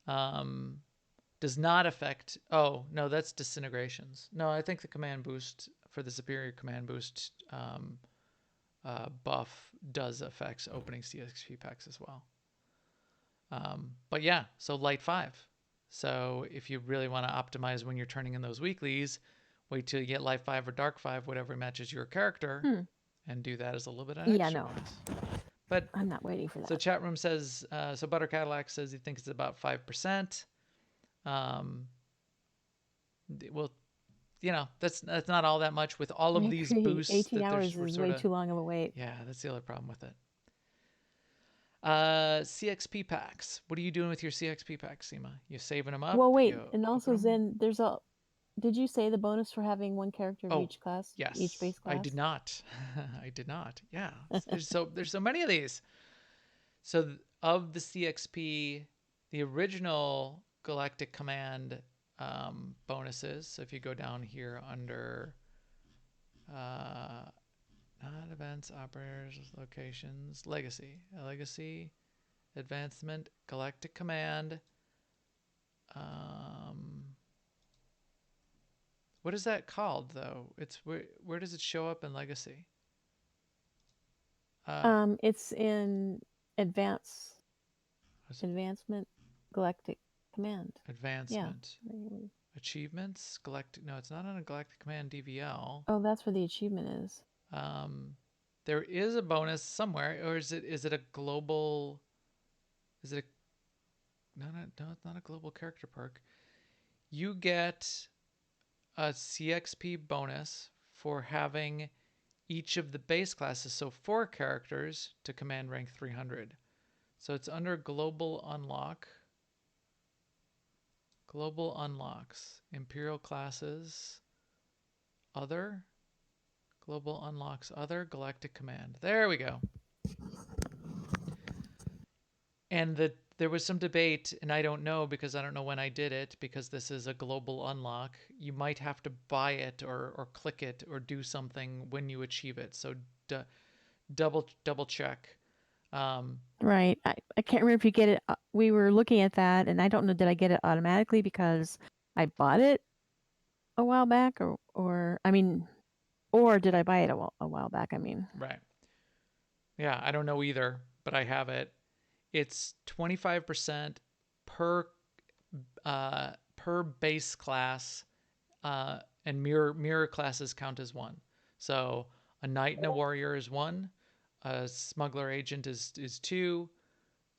Speaker 1: does not affect. Oh no, that's disintegrations. No, I think the command boost for the superior command boost buff does affect opening CXP packs as well. But yeah, so Light5. So if you really want to optimize when you're turning in those weeklies, wait till you get Light5 or Dark5, whatever matches your character, and do that as a little bit of
Speaker 2: Yeah,
Speaker 1: extra
Speaker 2: no.
Speaker 1: bonus. But
Speaker 2: I'm not waiting for that.
Speaker 1: so chat room says, so Butter Cadillac says he thinks it's about 5%. Well, you know, that's not all that much with all of
Speaker 2: I
Speaker 1: these
Speaker 2: agree.
Speaker 1: boosts
Speaker 2: 18
Speaker 1: that
Speaker 2: hours
Speaker 1: there's
Speaker 2: is
Speaker 1: sort
Speaker 2: way
Speaker 1: of,
Speaker 2: too long of a wait.
Speaker 1: yeah, that's the other problem with it. CXP packs. What are you doing with your CXP packs, Seema? You saving them up?
Speaker 2: Well, wait,
Speaker 1: You
Speaker 2: and also
Speaker 1: open 'em?
Speaker 2: Zen, there's a. Did you say the bonus for having one character of
Speaker 1: Oh,
Speaker 2: each class, each
Speaker 1: yes,
Speaker 2: base class?
Speaker 1: I did not. I did not. Yeah, there's so many of these. So of the CXP, the original Galactic Command bonuses. So if you go down here under not events, operators, locations, legacy, advancement, Galactic Command. What is that called though? It's where does it show up in legacy?
Speaker 2: It's in advancement, Galactic Command.
Speaker 1: Advancement.
Speaker 2: Yeah.
Speaker 1: Achievements, Galactic. No, it's not on a Galactic Command DVL.
Speaker 2: Oh, that's where the achievement is.
Speaker 1: There is a bonus somewhere, or is it a global? Is it a no, it's not a global character perk. You get a CXP bonus for having each of the base classes, so 4 characters to command rank 300. So it's under global unlock. Global unlocks, Imperial classes, other, global unlocks, other, Galactic Command. There we go. And there was some debate, and I don't know because I don't know when I did it, because this is a global unlock. You might have to buy it or click it or do something when you achieve it. So double check.
Speaker 2: Right. I can't remember if you get it. We were looking at that, and I don't know, did I get it automatically because I bought it a while back, or did I buy it a while back? I mean,
Speaker 1: Right. Yeah, I don't know either, but I have it. It's 25% per base class, and mirror classes count as 1. So a knight and a warrior is 1. A smuggler agent is 2.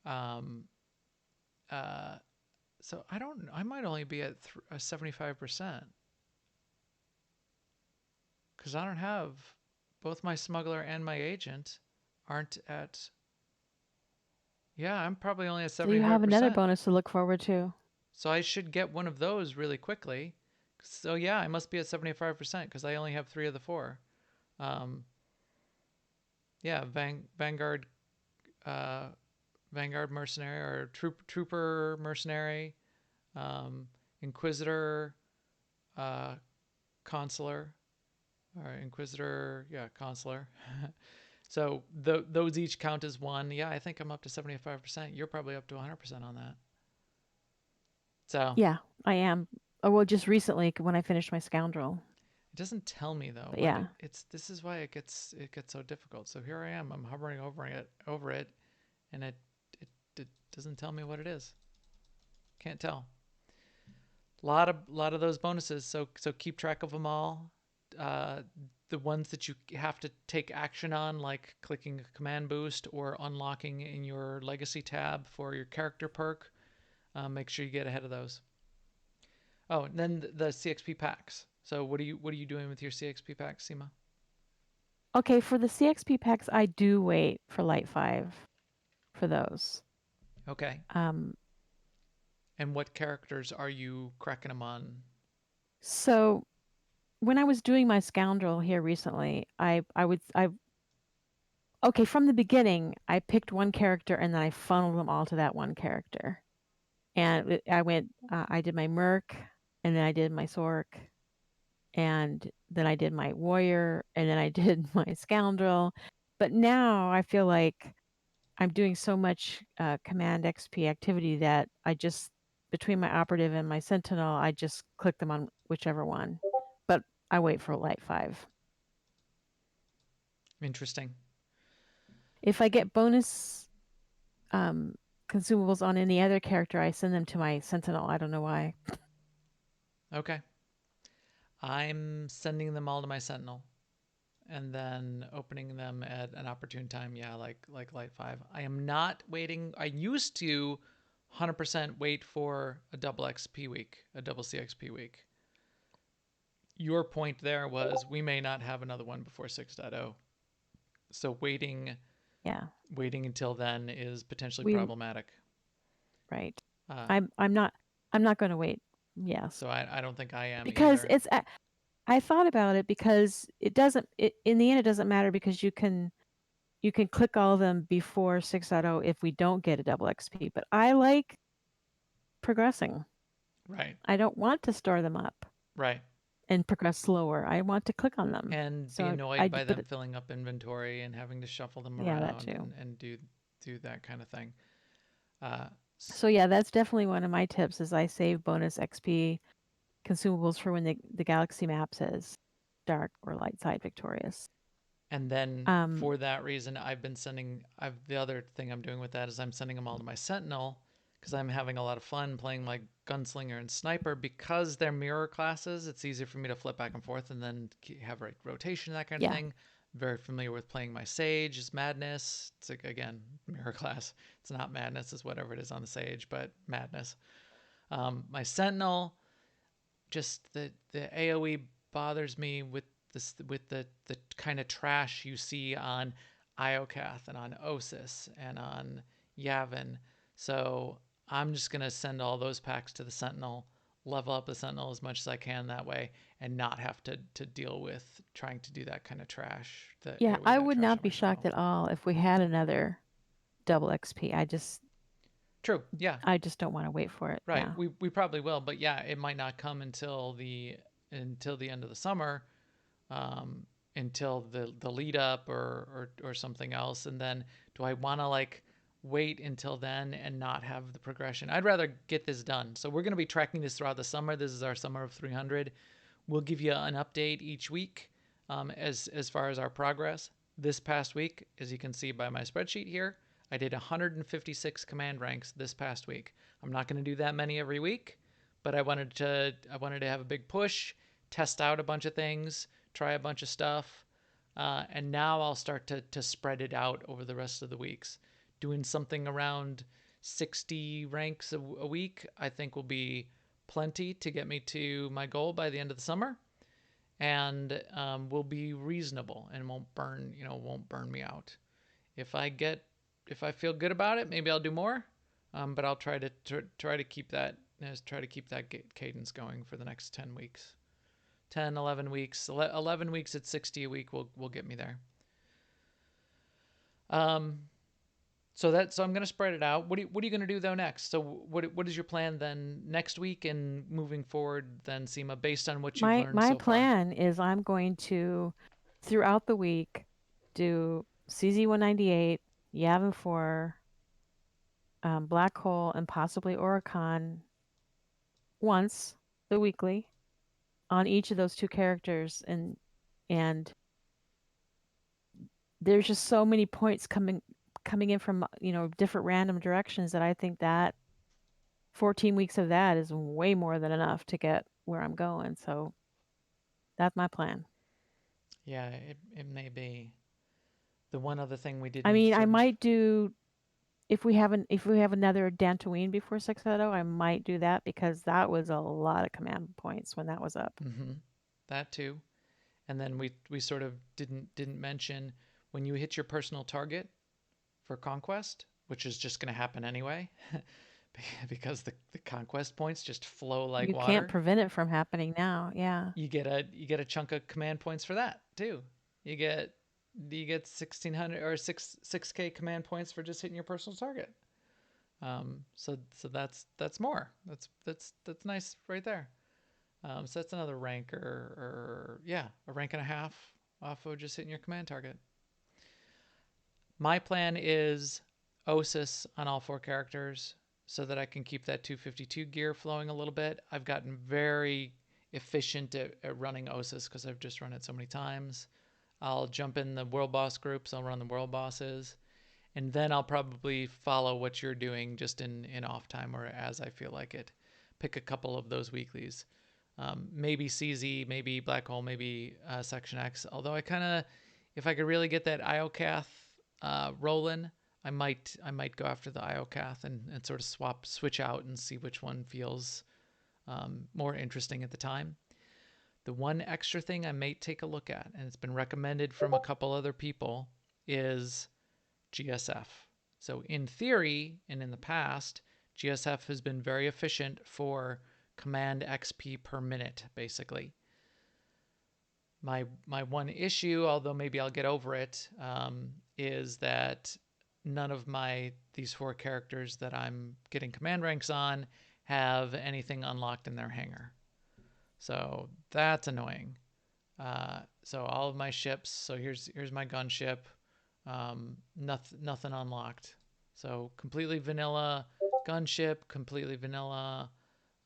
Speaker 1: So I might only be at 75%, because I don't have both my smuggler and my agent aren't at. Yeah, I'm probably only at 75%.
Speaker 2: so you have another bonus to look forward to.
Speaker 1: So I should get one of those really quickly. So yeah, I must be at 75% because I only have 3 of the 4. Yeah, Vanguard mercenary or trooper mercenary, Inquisitor, consular, or Inquisitor, yeah, consular. So those each count as 1. Yeah, I think I'm up to 75%. You're probably up to 100% on that. So
Speaker 2: yeah, I am. Oh, well, just recently when I finished my Scoundrel.
Speaker 1: It doesn't tell me though.
Speaker 2: But yeah,
Speaker 1: this is why it gets so difficult. So here I am. I'm hovering over it, and it doesn't tell me what it is. Can't tell. A lot of those bonuses. So keep track of them all. The ones that you have to take action on, like clicking a command boost or unlocking in your legacy tab for your character perk. Make sure you get ahead of those. Oh, and then the CXP packs. So what are you doing with your CXP packs, Seema?
Speaker 2: Okay, for the CXP packs, I do wait for Lightfive for those.
Speaker 1: Okay. And what characters are you cracking them on?
Speaker 2: So when I was doing my Scoundrel here recently, okay, from the beginning, I picked one character and then I funneled them all to that one character. And I did my Merc, and then I did my Sork, and then I did my Warrior, and then I did my Scoundrel. But now I feel like I'm doing so much Command XP activity that I just, between my Operative and my Sentinel, I just click them on whichever one. But I wait for Light 5.
Speaker 1: Interesting.
Speaker 2: If I get bonus consumables on any other character, I send them to my Sentinel. I don't know why.
Speaker 1: Okay. I'm sending them all to my Sentinel and then opening them at an opportune time. Yeah, like Lightfive. I am not waiting. I used to 100% wait for a double XP week, a double CXP week. Your point there was we may not have another one before 6.0. So waiting until then is potentially problematic.
Speaker 2: Right. I'm not going to wait. Yes.
Speaker 1: So I don't think I am
Speaker 2: because
Speaker 1: either.
Speaker 2: I thought about it because in the end it doesn't matter because you can click all of them before 6.0 if we don't get a double XP, but I like progressing.
Speaker 1: Right.
Speaker 2: I don't want to store them up.
Speaker 1: Right.
Speaker 2: And progress slower. I want to click on them.
Speaker 1: And be annoyed by them filling up inventory and having to shuffle them around and do that kind of thing.
Speaker 2: So yeah, that's definitely one of my tips is I save bonus XP consumables for when the galaxy map says dark or light side victorious.
Speaker 1: And then for that reason, the other thing I'm doing with that is I'm sending them all to my Sentinel because I'm having a lot of fun playing like Gunslinger and Sniper because they're mirror classes. It's easier for me to flip back and forth and then have rotation, that kind of thing. Very familiar with playing my Sage as Madness. It's like, again, mirror class. It's not Madness, it's whatever it is on the Sage, but Madness. My Sentinel, just the AoE bothers me with the kind of trash you see on Iocath and on Osis and on Yavin. So I'm just going to send all those packs to the Sentinel, level up the Sentinel as much as I can that way, and not have to deal with trying to do that kind of trash.
Speaker 2: I would not be shocked at all if we had another double XP.
Speaker 1: True, yeah.
Speaker 2: I just don't want to wait for it.
Speaker 1: Right,
Speaker 2: yeah.
Speaker 1: we probably will, but yeah, it might not come until the end of the summer, until the lead up or something else. And then do I want to like wait until then and not have the progression? I'd rather get this done. So we're going to be tracking this throughout the summer. This is our summer of 300. We'll give you an update each week as far as our progress. This past week, as you can see by my spreadsheet here, I did 156 command ranks this past week. I'm not going to do that many every week, but I wanted to have a big push, test out a bunch of things, try a bunch of stuff, and now I'll start to spread it out over the rest of the weeks. Doing something around 60 ranks a week, I think will be plenty to get me to my goal by the end of the summer, and will be reasonable and won't burn me out. If I feel good about it, maybe I'll do more, but I'll try to keep that cadence going for the next 10 weeks. 10, 11 weeks. 11 weeks at 60 a week will get me there. So I'm going to spread it out. What are you going to do though next? So what is your plan then next week and moving forward then, Seema, based on what you've learned so far?
Speaker 2: My plan is I'm going to, throughout the week, do CZ-198, Yavin 4, Black Hole, and possibly Oricon once the weekly on each of those two characters, and there's just so many points coming in from different random directions that I think that 14 weeks of that is way more than enough to get where I'm going. So that's my plan.
Speaker 1: Yeah, it may be. The one other thing we didn't.
Speaker 2: I mean, I might do if we have another Dantooine before 6.0, I might do that because that was a lot of command points when that was up.
Speaker 1: Mm-hmm. That too, and then we sort of didn't mention when you hit your personal target for conquest, which is just going to happen anyway, because the conquest points just flow like water.
Speaker 2: You can't prevent it from happening now. Yeah.
Speaker 1: You get a chunk of command points for that too. You get 1,600 or 6K command points for just hitting your personal target. So that's more. That's nice right there. So that's another rank or a rank and a half off of just hitting your command target. My plan is Osis on all 4 characters so that I can keep that 252 gear flowing a little bit. I've gotten very efficient at running Osis because I've just run it so many times. I'll jump in the world boss groups. I'll run the world bosses. and then I'll probably follow what you're doing just in off time or as I feel like it. Pick a couple of those weeklies. Maybe CZ, maybe Black Hole, maybe Section X. Although I kind of, if I could really get that IOCath rolling, I might go after the IOCath and sort of switch out and see which one feels more interesting at the time. The one extra thing I may take a look at, and it's been recommended from a couple other people, is GSF. So in theory and in the past, GSF has been very efficient for command XP per minute, basically. My one issue, although maybe I'll get over it, is that none of these 4 characters that I'm getting command ranks on have anything unlocked in their hangar. So that's annoying. So all of my ships, so here's my gunship, nothing unlocked. So completely vanilla gunship, completely vanilla.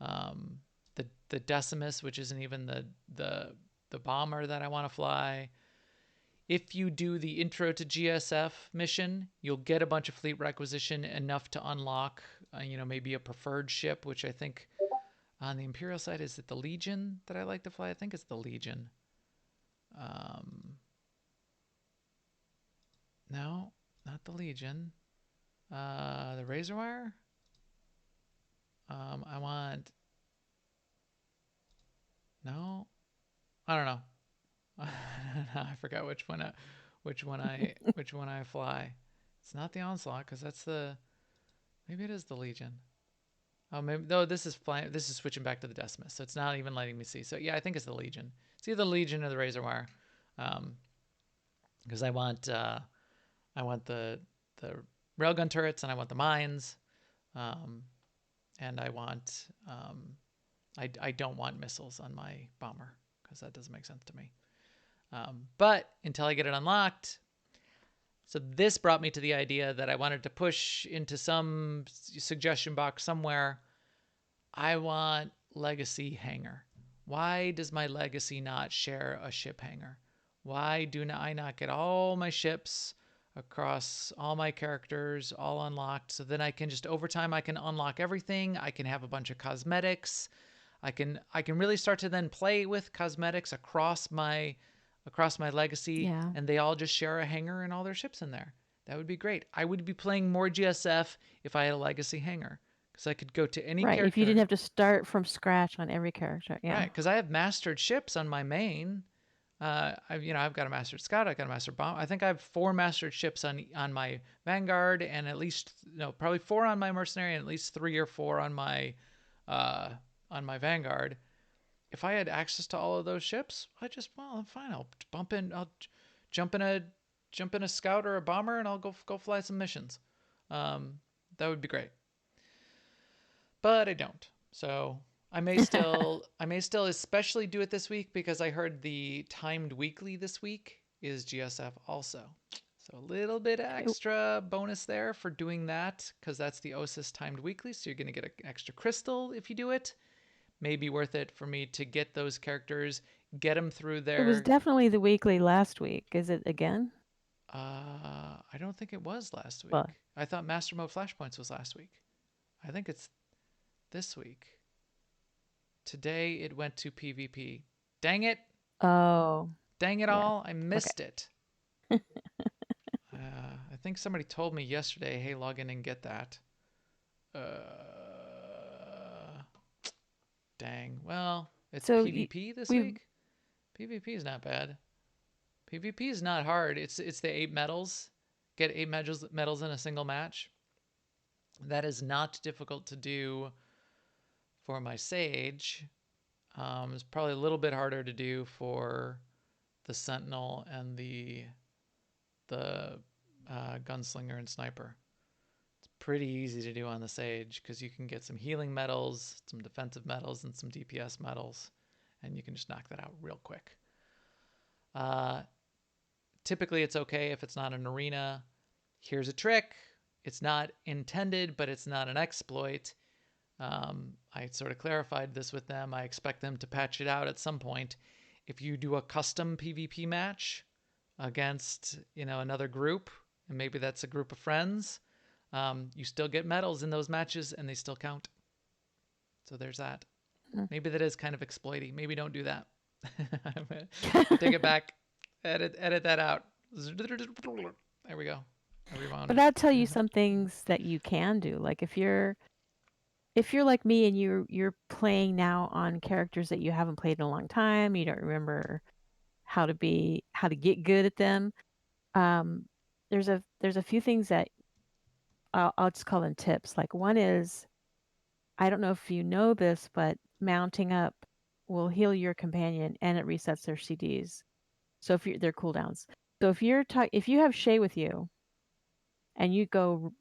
Speaker 1: The Decimus, which isn't even the bomber that I want to fly. If you do the intro to GSF mission, you'll get a bunch of fleet requisition, enough to unlock, maybe a preferred ship, which I think on the Imperial side, is it the Legion that I like to fly? I think it's the Legion. No, not the Legion. The Razor Wire. I want. No, I don't know. I forgot which one I fly. It's not the Onslaught because that's maybe it is the Legion. Oh, maybe though this is switching back to the Decimus, so it's not even letting me see. So yeah, I think it's the Legion. It's either the Legion or the Razor Wire, because I want the railgun turrets and I want the mines, and I want I don't want missiles on my bomber because that doesn't make sense to me. But until I get it unlocked, so this brought me to the idea that I wanted to push into some suggestion box somewhere. I want Legacy hangar. Why does my Legacy not share a ship hangar? Why do I not get all my ships across all my characters all unlocked? So then I can just, over time, I can unlock everything. I can have a bunch of cosmetics. I can really start to then play with cosmetics across my Legacy,
Speaker 2: Yeah.
Speaker 1: and they all just share a hangar and all their ships in there. That would be great. I would be playing more GSF if I had a Legacy hangar, because I could go to any
Speaker 2: Right.
Speaker 1: character.
Speaker 2: If you didn't have to start from scratch on every character. Yeah.
Speaker 1: Right, because I have mastered ships on my main. I've got a mastered scout. I've got a mastered bomb. I think I have 4 mastered ships on my Vanguard, and at least probably 4 on my mercenary, and at least 3 or 4 on my Vanguard. If I had access to all of those ships, fine. I'll jump in a scout or a bomber, and I'll go fly some missions. That would be great. But I don't. So I may still especially do it this week, because I heard the timed weekly this week is GSF also. So a little bit extra bonus there for doing that, because that's the OSIS timed weekly. So you're going to get an extra crystal if you do it. May be worth it for me to get those characters, get them through their...
Speaker 2: It was definitely the weekly last week. Is it again?
Speaker 1: I don't think it was last week.
Speaker 2: Well,
Speaker 1: I thought Master Mode Flashpoints was last week. I think it's this week. Today it went to PvP. Dang it.
Speaker 2: Oh.
Speaker 1: Dang it
Speaker 2: yeah.
Speaker 1: all. I missed it. I think somebody told me yesterday, hey, log in and get that. Dang. Well, it's
Speaker 2: So
Speaker 1: PvP this week. PvP is not bad. PvP is not hard. It's the 8 medals. Get 8 medals in a single match. That is not difficult to do for my Sage. It's probably a little bit harder to do for the Sentinel and the Gunslinger and Sniper. It's pretty easy to do on the Sage, because you can get some healing medals, some defensive medals, and some DPS medals, and you can just knock that out real quick. Typically, it's okay if it's not an arena. Here's a trick. It's not intended, but it's not an exploit. I sort of clarified this with them. I expect them to patch it out at some point. If you do a custom PvP match against another group, and maybe that's a group of friends, you still get medals in those matches and they still count. So there's that. Maybe that is kind of exploity. Maybe don't do that. I take it back. Edit that out. There we go. I rewound.
Speaker 2: But I'll tell you some things that you can do. Like if you're like me and you're playing now on characters that you haven't played in a long time, you don't remember how to get good at them. There's a few things that I'll just call them tips. Like one is, I don't know if you know this, but mounting up will heal your companion and it resets their CDs. So if their cooldowns. So if if you have Shay with you and you go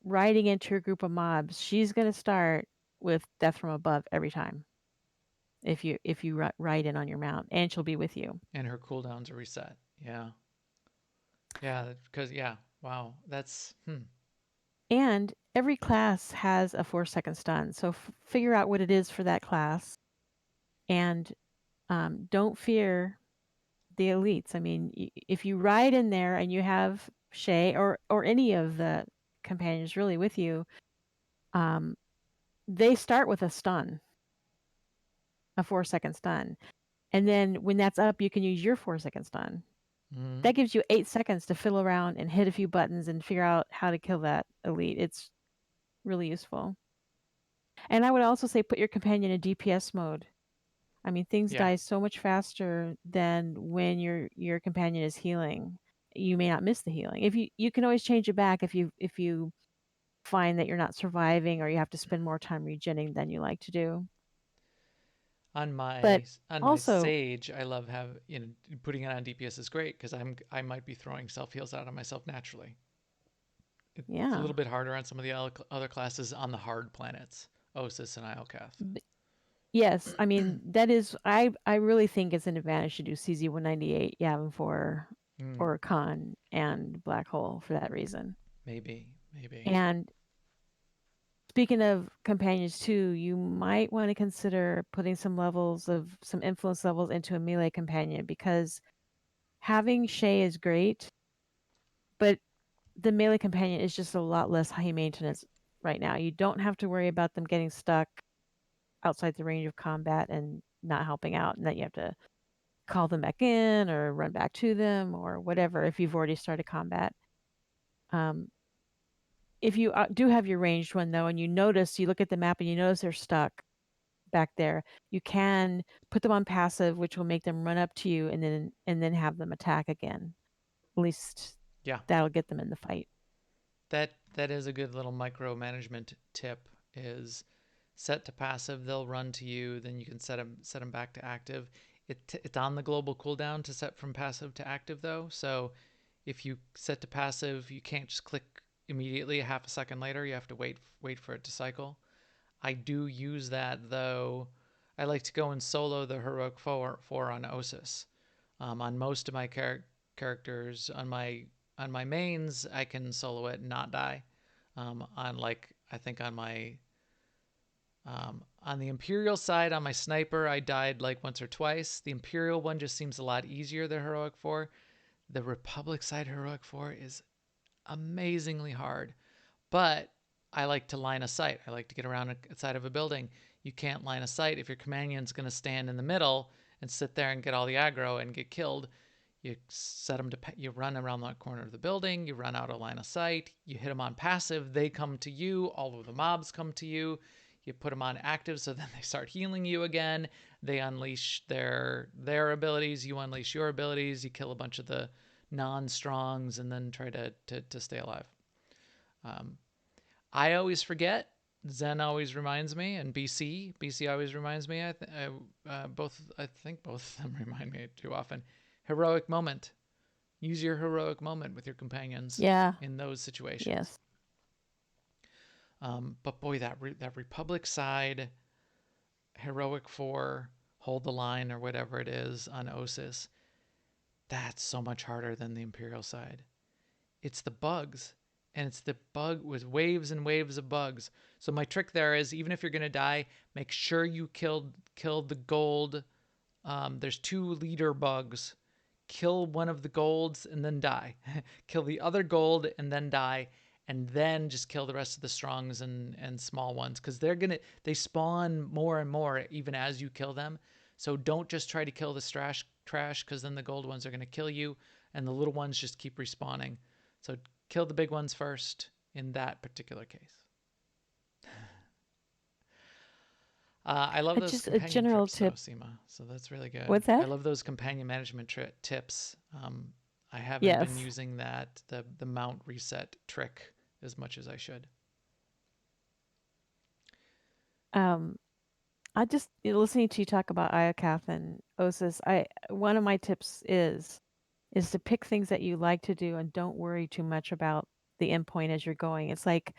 Speaker 2: riding into a group of mobs, she's going to start with death from above every time. If you ride in on your mount, and she'll be with you.
Speaker 1: And her cooldowns are reset. Yeah. Yeah, because wow, that's
Speaker 2: And every class has a 4-second stun. So figure out what it is for that class, and don't fear the elites. I mean, if you ride in there and you have Shay or any of the companions really with you, they start with a stun, a 4-second stun. And then when that's up, you can use your 4-second stun. That gives you 8 seconds to fiddle around and hit a few buttons and figure out how to kill that elite. It's really useful. And I would also say put your companion in DPS mode. I mean, things die so much faster than when your companion is healing. You may not miss the healing. If you can always change it back if you find that you're not surviving or you have to spend more time regenning than you like to do.
Speaker 1: on my
Speaker 2: also,
Speaker 1: Sage. I love putting it on DPS is great because I might be throwing self heals out on myself naturally. It's a little bit harder on some of the other classes on the hard planets, Osis and Iolcath.
Speaker 2: Yes, I mean that is I really think it's an advantage to do CZ-198 Yavin 4 or Khan and Black Hole for that reason.
Speaker 1: Maybe.
Speaker 2: And speaking of companions too, you might want to consider putting some influence levels into a melee companion, because having Shay is great, but the melee companion is just a lot less high maintenance right now. You don't have to worry about them getting stuck outside the range of combat and not helping out, and that you have to call them back in or run back to them or whatever if you've already started combat. If you do have your ranged one though, and you look at the map and you notice they're stuck back there, you can put them on passive, which will make them run up to you and then have them attack again. At least that'll get them in the fight.
Speaker 1: That is a good little micromanagement tip, is set to passive, they'll run to you, then you can set them back to active. It's on the global cooldown to set from passive to active though, so if you set to passive, you can't just click immediately a half a second later. You have to wait for it to cycle. I do use that though. I like to go and solo the Heroic 4 on Osis. On most of my characters, on my mains, I can solo it and not die. On the Imperial side, on my sniper, I died like once or twice. The Imperial one just seems a lot easier, the Heroic 4. The Republic side Heroic 4 is amazingly hard, but I like to line a sight. I like to get around outside of a building. You can't line a sight if your companion's going to stand in the middle and sit there and get all the aggro and get killed. You you run around the corner of the building, you run out of line of sight, you hit them on passive, they come to you, all of the mobs come to you, you put them on active so then they start healing you again, they unleash their abilities, you unleash your abilities, you kill a bunch of the non-strongs and then try to stay alive. I always forget. Zen always reminds me, and BC always reminds me. I think both of them remind me too often. Heroic moment. Use your heroic moment with your companions. In those situations.
Speaker 2: Yes.
Speaker 1: But boy, that Republic side, Heroic 4, hold the line or whatever it is on Osis, that's so much harder than the Imperial side. It's the bugs. And it's the bug with waves and waves of bugs. So my trick there is, even if you're going to die, make sure you killed the gold. There's 2 leader bugs. kill one of the golds and then die. Kill the other gold and then die. And then just kill the rest of the strongs and small ones. Because they spawn more and more even as you kill them. So don't just try to kill the trash, because then the gold ones are going to kill you. And the little ones just keep respawning. So kill the big ones first in that particular case. I love those
Speaker 2: Just a
Speaker 1: companion
Speaker 2: general
Speaker 1: trips,
Speaker 2: tip.
Speaker 1: though, Seema. So that's really good.
Speaker 2: What's that?
Speaker 1: I love those companion management tips. I haven't
Speaker 2: Yes.
Speaker 1: been using that, the mount reset trick, as much as I should.
Speaker 2: I just listening to you talk about IOCAF and OSIS. One of my tips is to pick things that you like to do and don't worry too much about the endpoint as you're going. It's like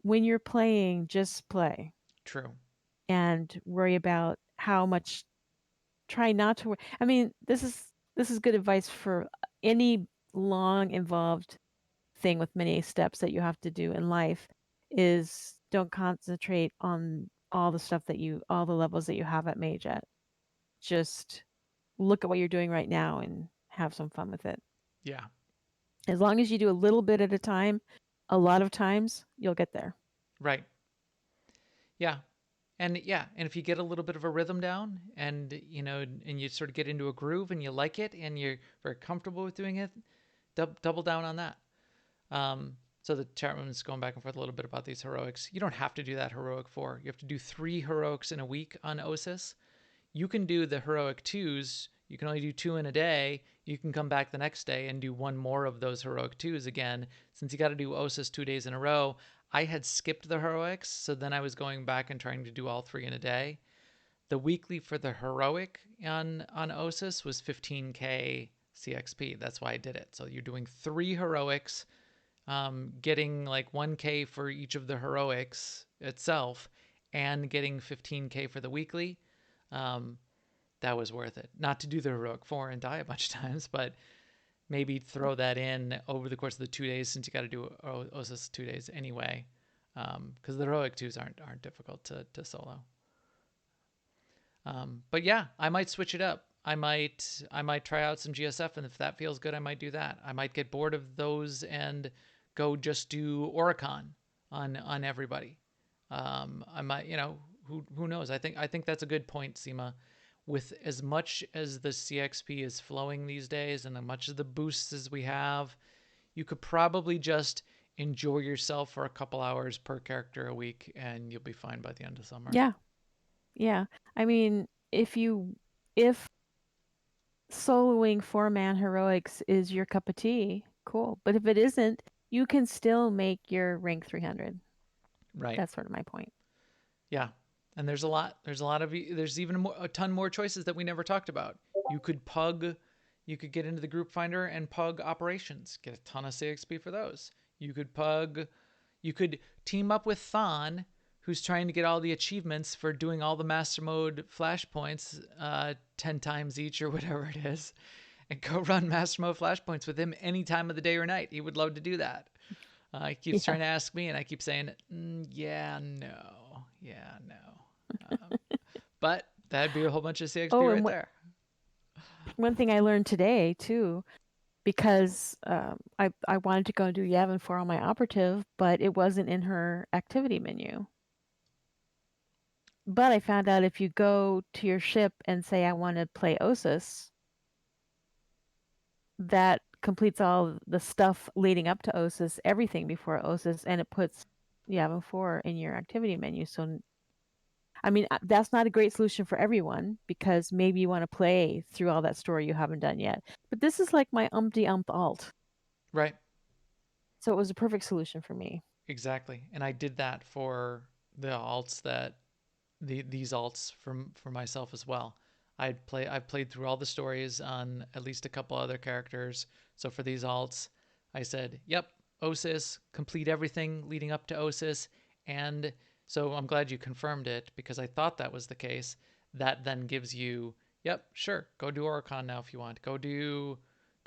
Speaker 2: when you're playing, just play.
Speaker 1: True.
Speaker 2: And worry about how much. Try not to. I mean, this is good advice for any long involved thing with many steps that you have to do in life. Is don't concentrate on all the levels that you have at mage yet. Just look at what you're doing right now and have some fun with it.
Speaker 1: Yeah.
Speaker 2: As long as you do a little bit at a time, a lot of times you'll get there.
Speaker 1: Right. Yeah. And if you get a little bit of a rhythm down and you sort of get into a groove and you like it and you're very comfortable with doing it, double down on that. So the chat room is going back and forth a little bit about these heroics. You don't have to do that heroic 4. You have to do 3 heroics in a week on OSIS. You can do the heroic 2s. You can only do 2 in a day. You can come back the next day and do 1 more of those heroic 2s again. Since you got to do OSIS 2 days in a row, I had skipped the heroics, so then I was going back and trying to do all 3 in a day. The weekly for the heroic on OSIS was 15k CXP. That's why I did it. So you're doing 3 heroics, getting like 1k for each of the heroics itself, and getting 15k for the weekly. That was worth it. Not to do the heroic 4 and die a bunch of times, but maybe throw that in over the course of the 2 days, since you got to do OSIS 2 days anyway, because the heroic 2s aren't difficult to solo. But yeah, I might switch it up. I might try out some GSF, and if that feels good, I might do that. I might get bored of those and go just do Oricon on everybody. I might, who knows? I think that's a good point, Seema. With as much as the CXP is flowing these days and as much of the boosts as we have, you could probably just enjoy yourself for a couple hours per character a week and you'll be fine by the end of summer.
Speaker 2: Yeah. Yeah. I mean, if soloing 4-man heroics is your cup of tea, cool. But if it isn't, you can still make your rank 300.
Speaker 1: Right.
Speaker 2: That's sort of my point.
Speaker 1: Yeah. And there's even a ton more choices that we never talked about. You could get into the group finder and pug operations, get a ton of CXP for those. You could team up with Thon, who's trying to get all the achievements for doing all the master mode flashpoints 10 times each or whatever it is, and go run master mode flashpoints with him any time of the day or night. He would love to do that. He keeps trying to ask me, and I keep saying, yeah, no. But that'd be a whole bunch of CXP right there.
Speaker 2: One thing I learned today, too, because I wanted to go do Yamin for on my operative, but it wasn't in her activity menu. But I found out if you go to your ship and say, I want to play OSIS, that completes all the stuff leading up to OSIS, everything before OSIS, and it puts Yamin 4 in your activity menu. So, I mean, that's not a great solution for everyone, because maybe you want to play through all that story you haven't done yet. But this is like my umpty-ump alt.
Speaker 1: Right.
Speaker 2: So it was a perfect solution for me.
Speaker 1: Exactly. And I did that for the alts these alts for myself as well. I've played through all the stories on at least a couple other characters. So for these alts, I said, yep, OSIS, complete everything leading up to OSIS. And so I'm glad you confirmed it, because I thought that was the case. That then gives you, yep, sure, go do Oricon now if you want. Go do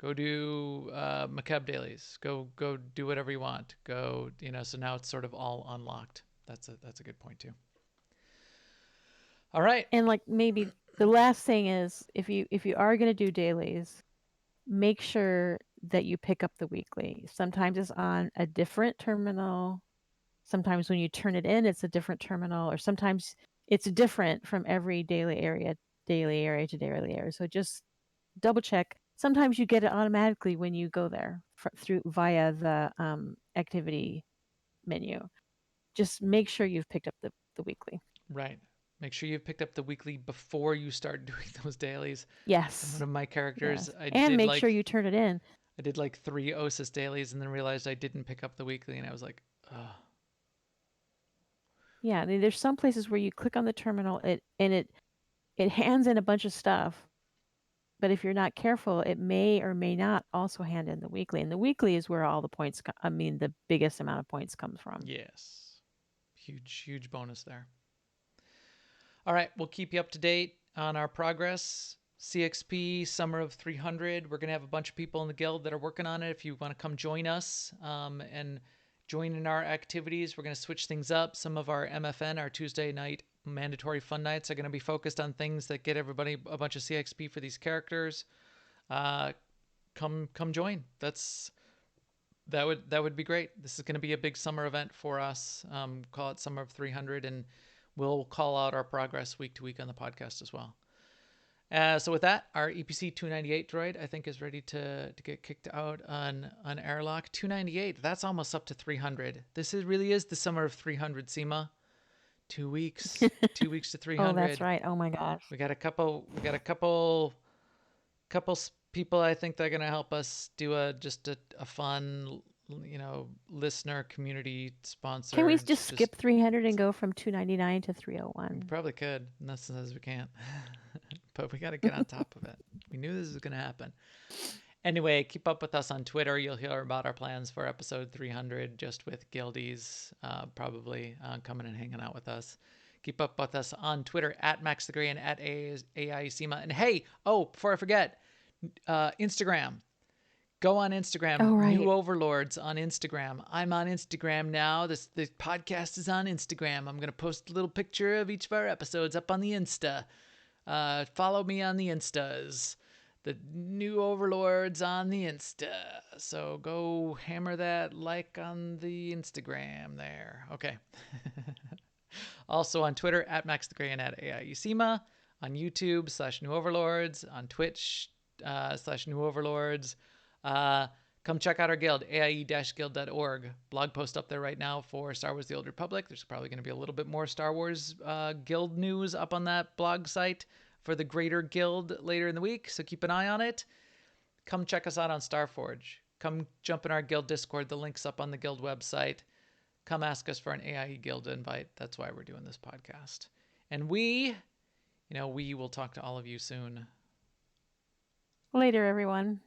Speaker 1: Macab dailies. Go do whatever you want. So now it's sort of all unlocked. That's a good point too. All right.
Speaker 2: And like maybe the last thing is, if you are going to do dailies, make sure that you pick up the weekly. Sometimes it's on a different terminal. Sometimes when you turn it in, it's a different terminal, or sometimes it's different from every daily area to daily area. So just double check. Sometimes you get it automatically when you go there through via the activity menu. Just make sure you've picked up the weekly.
Speaker 1: Right. Make sure you've picked up the weekly before you start doing those dailies.
Speaker 2: Yes.
Speaker 1: One of my characters,
Speaker 2: Yes.
Speaker 1: I
Speaker 2: And
Speaker 1: did
Speaker 2: make
Speaker 1: like
Speaker 2: sure you turn it in.
Speaker 1: I did like 3 OSIS dailies and then realized I didn't pick up the weekly, and I was like, oh.
Speaker 2: Yeah, I mean, there's some places where you click on the terminal, it hands in a bunch of stuff. But if you're not careful, it may or may not also hand in the weekly. And the weekly is where all the points, the biggest amount of points comes from.
Speaker 1: Yes. Huge bonus there. All right, we'll keep you up to date on our progress. CXP Summer of 300. We're going to have a bunch of people in the guild that are working on it. If you want to come join us and join in our activities, we're going to switch things up. Some of our MFN, our Tuesday night mandatory fun nights, are going to be focused on things that get everybody a bunch of CXP for these characters. Come join. That would be great. This is going to be a big summer event for us. Call it Summer of 300, and we'll call out our progress week to week on the podcast as well. So with that, our EPC 298 droid, I think, is ready to get kicked out on airlock. 298, that's almost up to 300. This really is the summer of 300, Seema. 2 weeks. 2 weeks to 300.
Speaker 2: Oh, that's right. Oh my gosh.
Speaker 1: We got a couple people, I think, that are going to help us do a fun, listener community sponsor.
Speaker 2: Can we just skip 300 and go from 299 to 301?
Speaker 1: We probably could. Nothing says we can't. But we got to get on top of it. We knew this was going to happen. Anyway, keep up with us on Twitter. You'll hear about our plans for episode 300, just with guildies probably coming and hanging out with us. Keep up with us on Twitter at Max the Gray and at AISEMA. And hey, before I forget, Instagram. Go on Instagram.
Speaker 2: Oh, right.
Speaker 1: New Overlords on Instagram. I'm on Instagram now. The podcast is on Instagram. I'm going to post a little picture of each of our episodes up on the Insta. Follow me on the Instas. The New Overlords on the Insta. So go hammer that like on the Instagram there. Okay. Also on Twitter at Max the Gray and at AIESEMA. On YouTube /New Overlords. On Twitch /New Overlords. Come check out our guild, aie-guild.org. Blog post up there right now for Star Wars The Old Republic. There's probably going to be a little bit more Star Wars guild news up on that blog site for the greater guild later in the week, so keep an eye on it. Come check us out on Starforge. Come jump in our guild Discord. The link's up on the guild website. Come ask us for an AIE guild invite. That's why we're doing this podcast. And we will talk to all of you soon.
Speaker 2: Later, everyone.